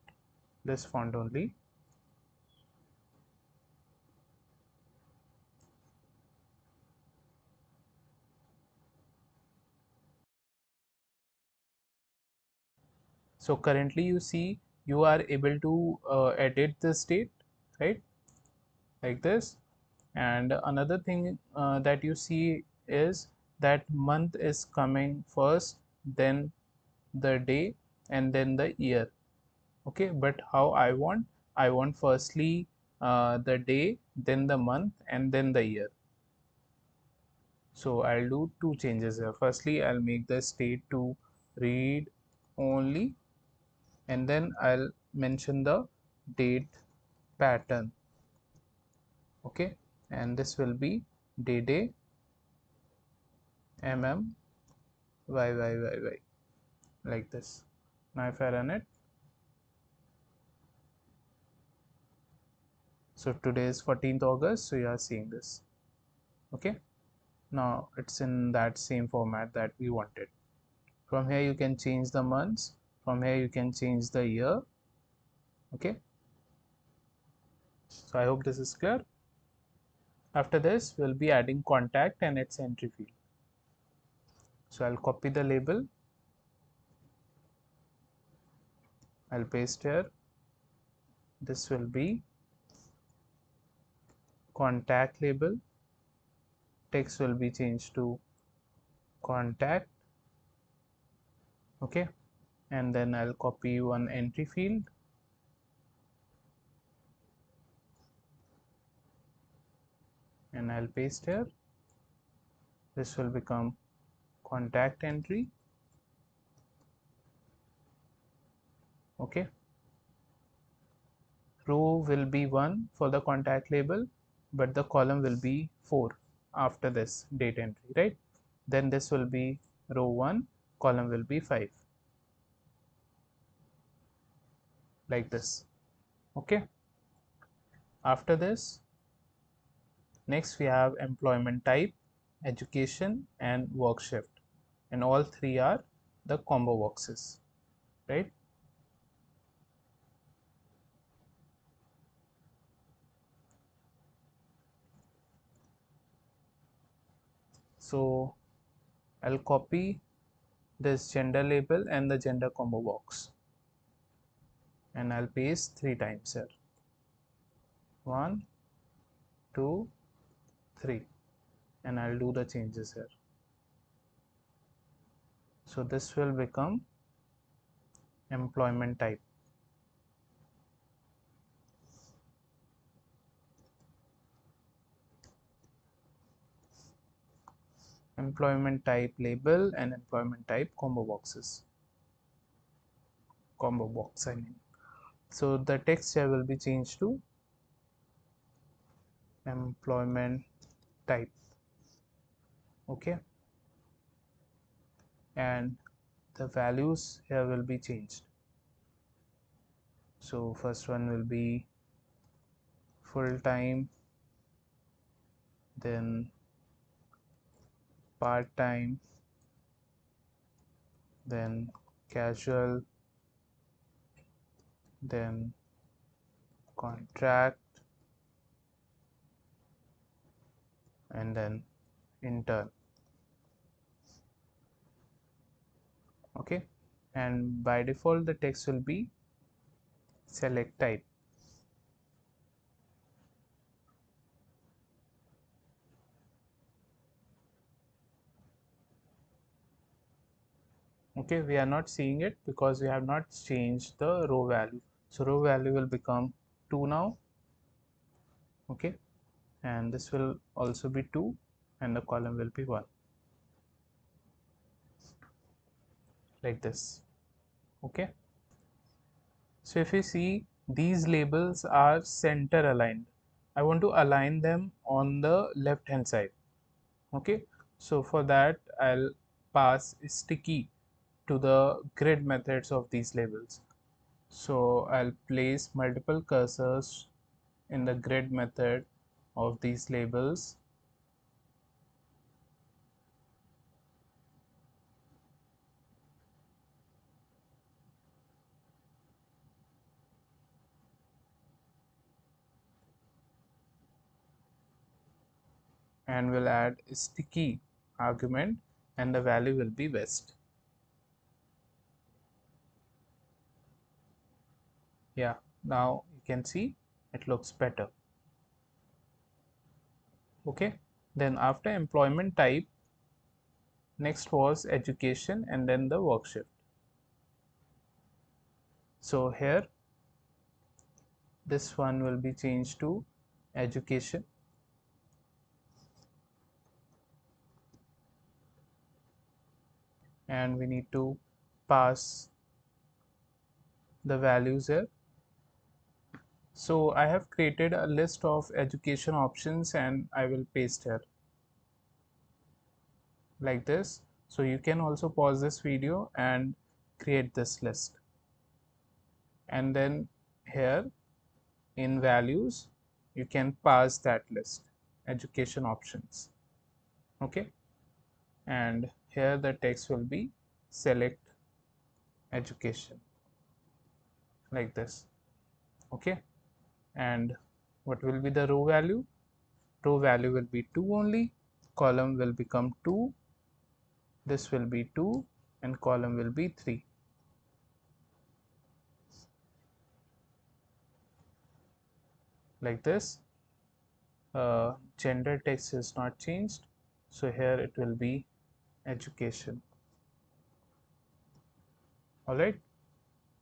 this font only. So currently you see you are able to edit the state, right, like this. And another thing that you see is that month is coming first, then the day, and then the year. Okay, but how I want firstly the day, then the month, and then the year. So I'll do two changes here. Firstly, I'll make the state to read only, and then I'll mention the date pattern. Okay, and this will be day y like this. Now if I run it, so today is 14th August, so you are seeing this. Okay, now it's in that same format that we wanted. From here you can change the months From here you can change the year. Okay, so I hope this is clear. After this we'll be adding contact and its entry field. So I'll copy the label, I'll paste here. This will be contact label, text will be changed to contact. Okay, and then I'll copy one entry field, and I'll paste here. This will become contact entry. Okay, row will be 1 for the contact label, but the column will be 4 after this date entry, right? Then this will be row 1, column will be 5, like this. Okay, after this, next we have employment type, education and work shift, and all three are the combo boxes, right? So I'll copy this gender label and the gender combo box, and I'll paste 3 times here. 1, 2, 3, and I'll do the changes here. So this will become employment type. Employment type label and employment type combo boxes. Combo box, I mean. So the text here will be changed to employment type. Okay, and the values here will be changed. So first one will be full time, then part time, then casual, then contract, and then intern. Okay, and by default the text will be select type. Okay, we are not seeing it because we have not changed the row value. So row value will become 2 now. Okay, and this will also be 2, and the column will be 1, like this. Okay, so if you see, these labels are center aligned. I want to align them on the left hand side. Okay, so for that I'll pass sticky to the grid methods of these labels. So I'll place multiple cursors in the grid method of these labels. And we'll add sticky argument, and the value will be west. Yeah, now you can see it looks better. Okay, then after employment type, next was education and then the work shift. So here this one will be changed to education, and we need to pass the values here. So I have created a list of education options and I will paste here like this. So you can also pause this video and create this list, and then here in values you can pass that list, education options. Okay, and here the text will be select education, like this. Okay, and what will be the row value? Row value will be 2 only, column will become 2, this will be 2, and column will be 3. Like this. Gender text is not changed, so here it will be education. All right.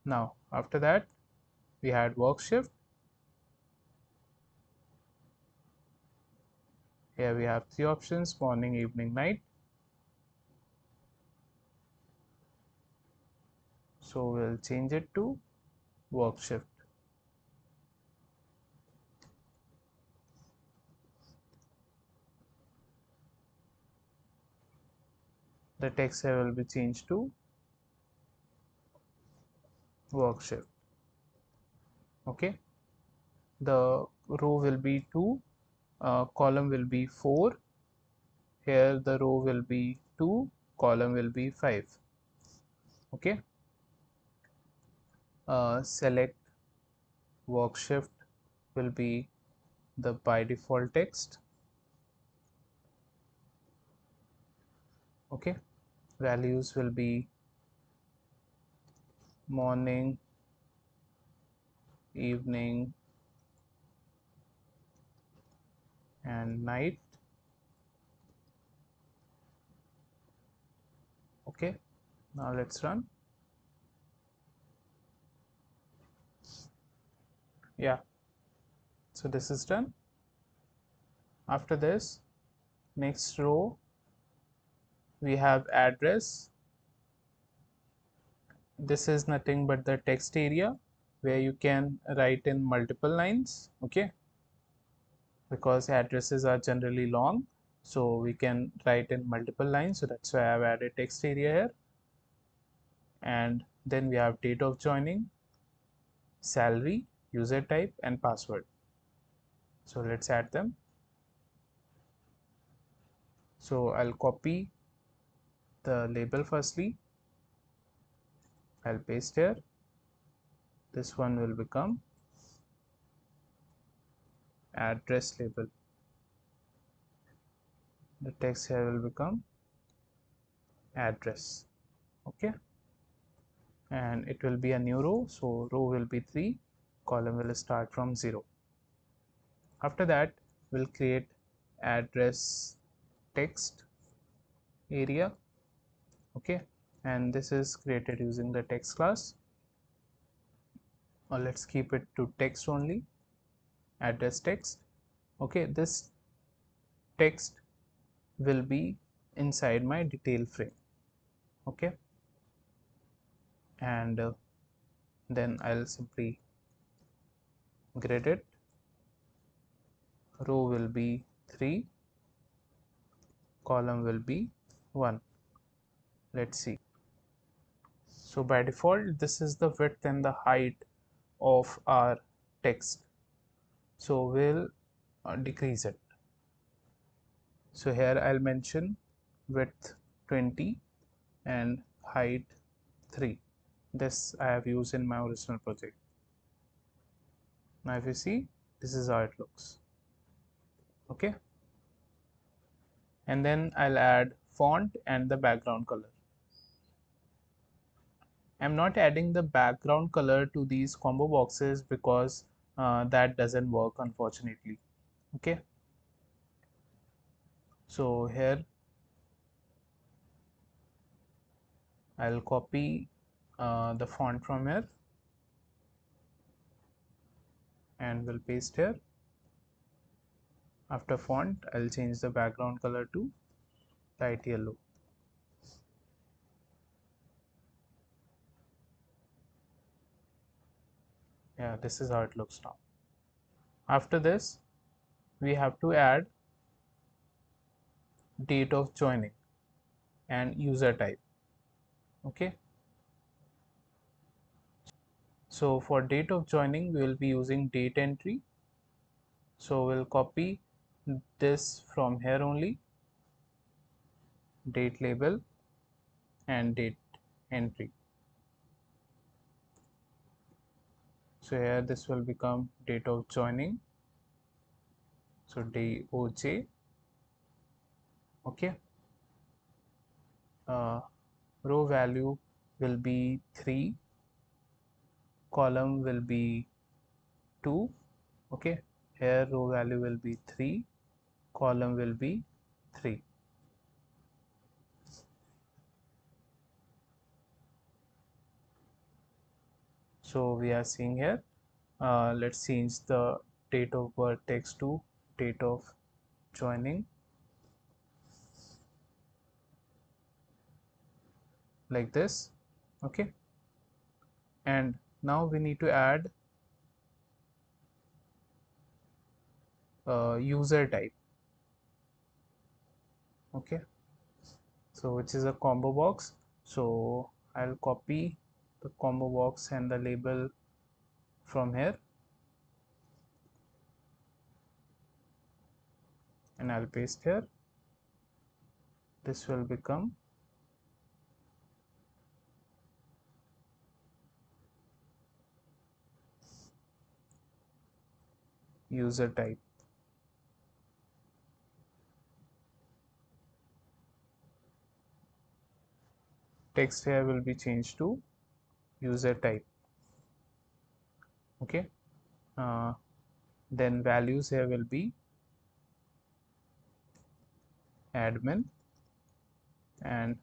Now after that we had work shift. Here we have 3 options: morning, evening, night. So we'll change it to work shift. The text here will be changed to work shift. Okay, the row will be 2, column will be 4. Here the row will be 2, column will be 5. Okay, select work shift will be the by default text. Okay, values will be morning, evening, and night. Okay, now let's run. Yeah, so this is done. After this, next row we have address. This is nothing but the text area where you can write in multiple lines. Okay, because addresses are generally long, so we can write in multiple lines, so that's why I've added text area here. And then we have date of joining, salary, user type, and password. So let's add them. So I'll copy the label firstly, I'll paste here. This one will become address label. The text here will become address. Okay, and it will be a new row, so row will be 3, column will start from 0. After that we'll create address text area. Okay, and this is created using the text class, or let's keep it to text only, address text. Okay, this text will be inside my detail frame. Okay, and then I'll simply grid it. Row will be 3, column will be 1. Let's see. So by default this is the width and the height of our text, so we'll decrease it. So here I'll mention width 20 and height 3. This I have used in my original project. Now if you see, this is how it looks. Okay, and then I'll add font and the background color. I'm not adding the background color to these combo boxes because that doesn't work, unfortunately. Okay, so here I'll copy the font from here and will paste here. After font, I'll change the background color to light yellow. Yeah, this is how it looks now. After this, we have to add date of joining and user type. Okay, so for date of joining we will be using date entry, so we'll copy this from here only, date label and date entry. So here this will become date of joining, so DOJ. Okay, row value will be 3, column will be 2. Okay, here row value will be 3, column will be 3. So we are seeing here, let's change the date of birth text to date of joining, like this. Okay, and now we need to add user type. Okay, so which is a combo box. So I'll copy the combo box and the label from here, and I'll paste here. This will become user type. Text here will be changed to user type. Okay, uh, then values here will be admin and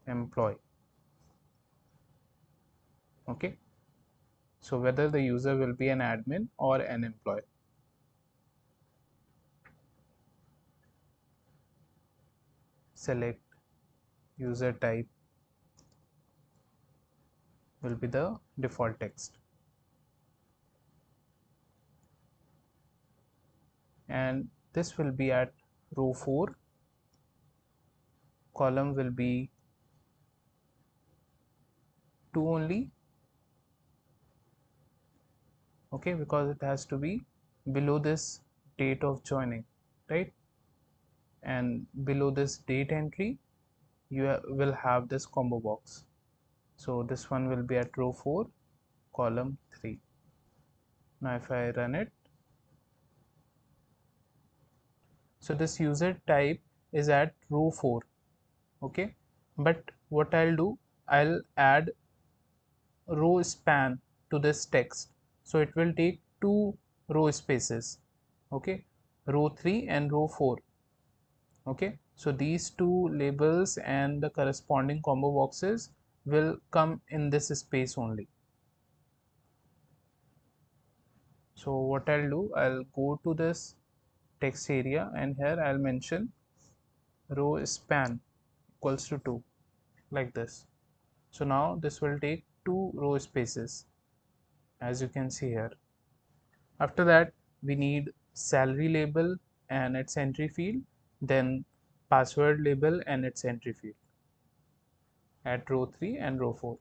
employee. Okay, so whether the user will be an admin or an employee. Select user type will be the default text, and this will be at row 4, column will be 2 only. Okay, because it has to be below this date of joining, right? And below this date entry you will have this combo box. So this one will be at row 4, column 3. Now if I run it, so this user type is at row 4. Okay, but what I'll do, I'll add row span to this text, so it will take 2 row spaces. Okay, row 3 and row 4. Okay, so these 2 labels and the corresponding combo boxes will come in this space only. So what I'll do, I'll go to this text area, and here I'll mention row span equals to 2, like this. So now this will take 2 row spaces, as you can see here. After that, we need salary label and its entry field, then password label and its entry field at row 3 and row 4.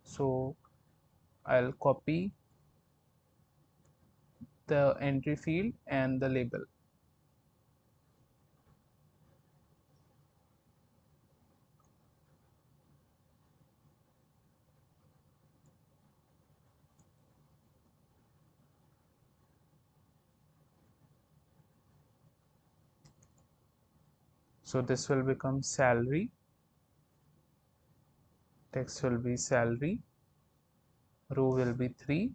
So I'll copy the entry field and the label. So this will become salary, text will be salary, row will be 3.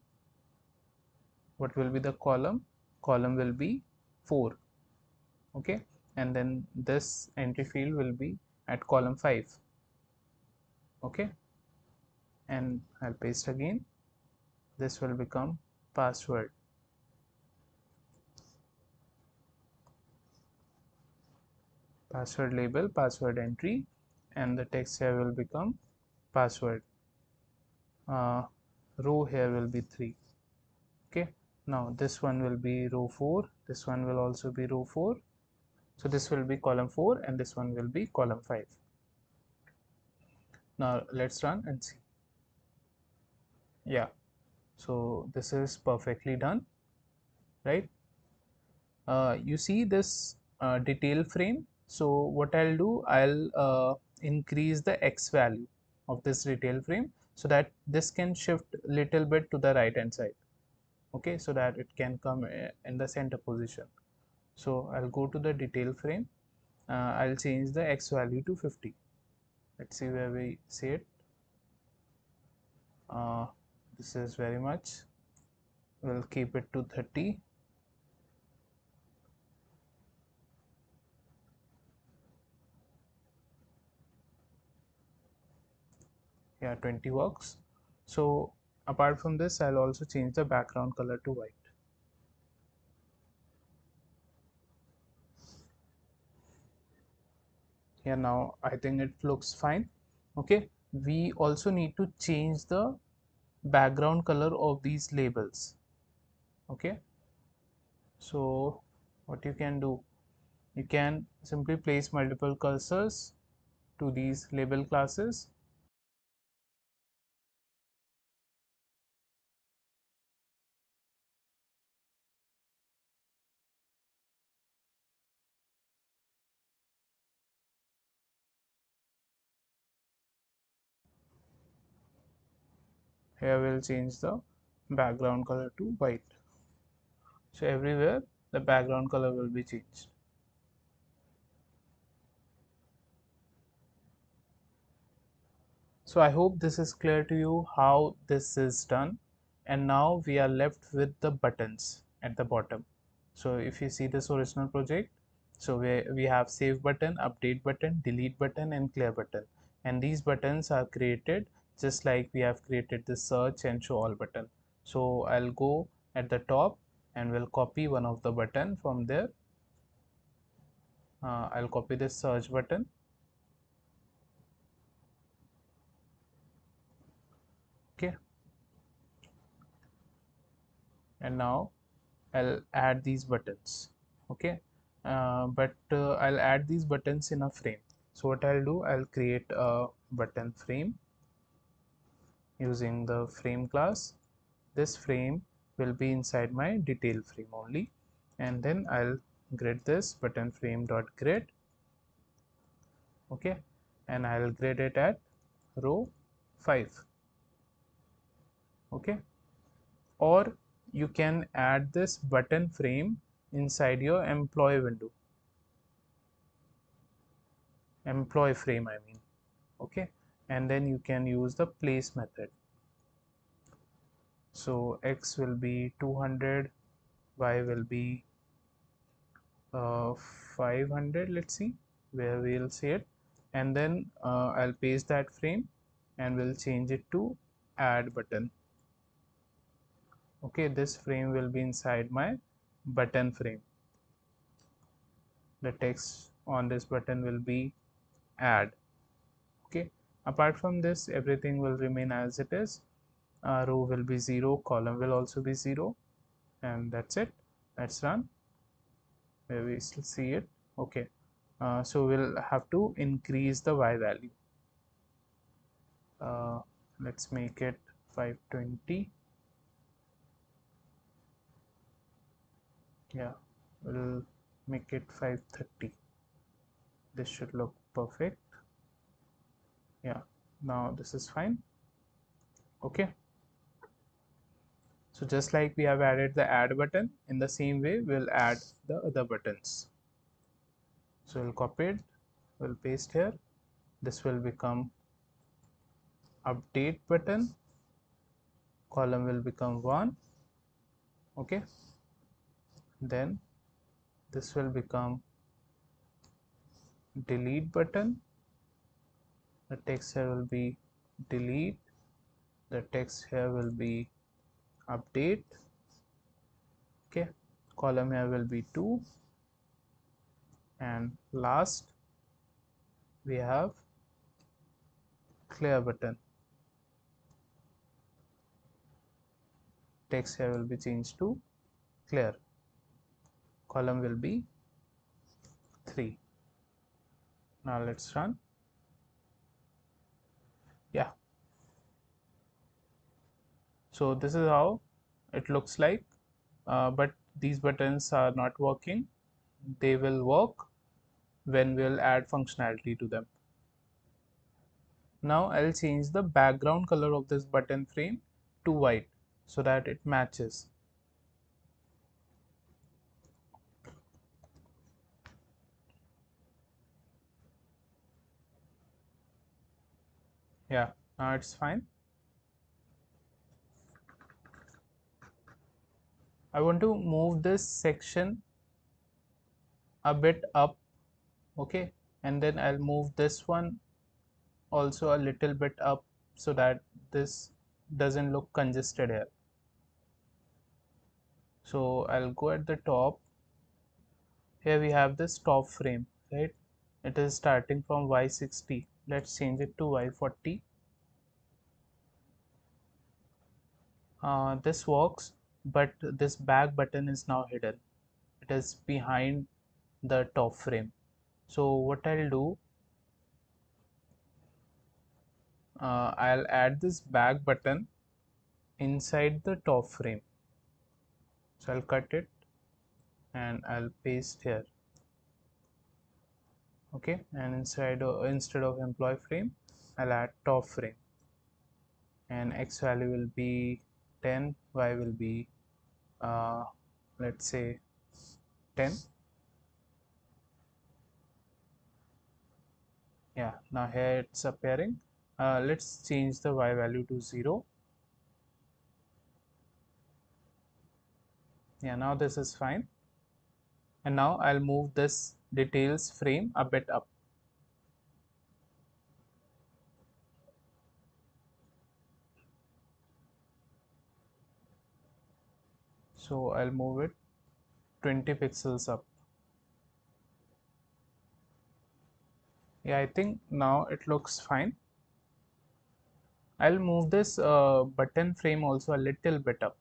What will be the column? Column will be 4. Okay, and then this entry field will be at column 5. Okay, and I'll paste again. This will become password. Password label, password entry, and the text here will become password. Row here will be 3. Okay, now this one will be row 4, this one will also be row 4. So this will be column 4 and this one will be column 5. Now let's run and see. Yeah, so this is perfectly done, right? You see this detail frame. So what I'll do, I'll increase the X value. of this detail frame, so that this can shift little bit to the right hand side, okay, so that it can come in the center position. So I'll go to the detail frame. I'll change the x value to 50. Let's see where we see it. This is very much. We'll keep it to 30. Yeah, 20 works. So apart from this, I'll also change the background color to white. Yeah, now I think it looks fine. Okay, we also need to change the background color of these labels. Okay, so what you can do, you can simply place multiple cursors to these label classes. Here we'll change the background color to white. So everywhere the background color will be changed. So I hope this is clear to you how this is done. And now we are left with the buttons at the bottom. So if you see this original project, so we have save button, update button, delete button and clear button. And these buttons are created just like we have created the search and show all button. So I'll go at the top and will copy one of the button from there. I'll copy this search button. Okay. And now I'll add these buttons. Okay, but I'll add these buttons in a frame. So what I'll do, I'll create a button frame using the frame class. This frame will be inside my detail frame only, and then I'll grid this button frame dot grid. Okay, and I'll grid it at row 5. Okay, or you can add this button frame inside your employee window, employee frame I mean. Okay, and then you can use the place method. So x will be 200, y will be 500. Let's see where we'll see it, and then I'll paste that frame and we'll change it to add button. Okay, this frame will be inside my button frame. The text on this button will be add. Okay, apart from this, everything will remain as it is. Row will be 0, column will also be 0, and that's it. Let's run. Where we still see it. Okay, so we'll have to increase the y value. uh, let's make it 520. Yeah, we'll make it 530. This should look perfect. Yeah, now this is fine. Okay, so just like we have added the add button, in the same way we'll add the other buttons. So we'll copy it, we'll paste here. This will become update button, column will become 1. Okay, then this will become delete button. The text here will be delete, the text here will be update. Okay, column here will be 2, and last we have clear button. Text here will be changed to clear, column will be 3. Now let's run. Yeah, so this is how it looks like, but these buttons are not working. They will work when we'll add functionality to them. Now I'll change the background color of this button frame to white so that it matches. Yeah, now it's fine. I want to move this section a bit up, okay, and then I'll move this one also a little bit up so that this doesn't look congested here. So I'll go at the top. Here we have this top frame, right? It is starting from Y60. Let's change it to Y40. This works, but this back button is now hidden. It is behind the top frame. So what I'll do, I'll add this back button inside the top frame. So I'll cut it and I'll paste here. Okay, and instead of employee frame, I'll add top frame, and x value will be 10, y will be uh, let's say 10. Yeah, now here it's appearing. Let's change the y value to 0. Yeah, now this is fine. And now I'll move this details frame a bit up. So I'll move it 20 pixels up. Yeah, I think now it looks fine. I'll move this button frame also a little bit up.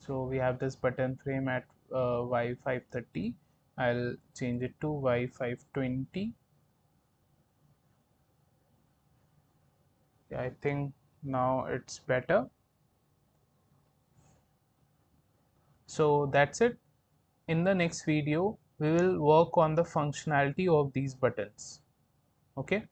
So we have this button frame at Y530. I'll change it to Y520. Yeah, I think now it's better. So that's it. In the next video, we will work on the functionality of these buttons. Okay.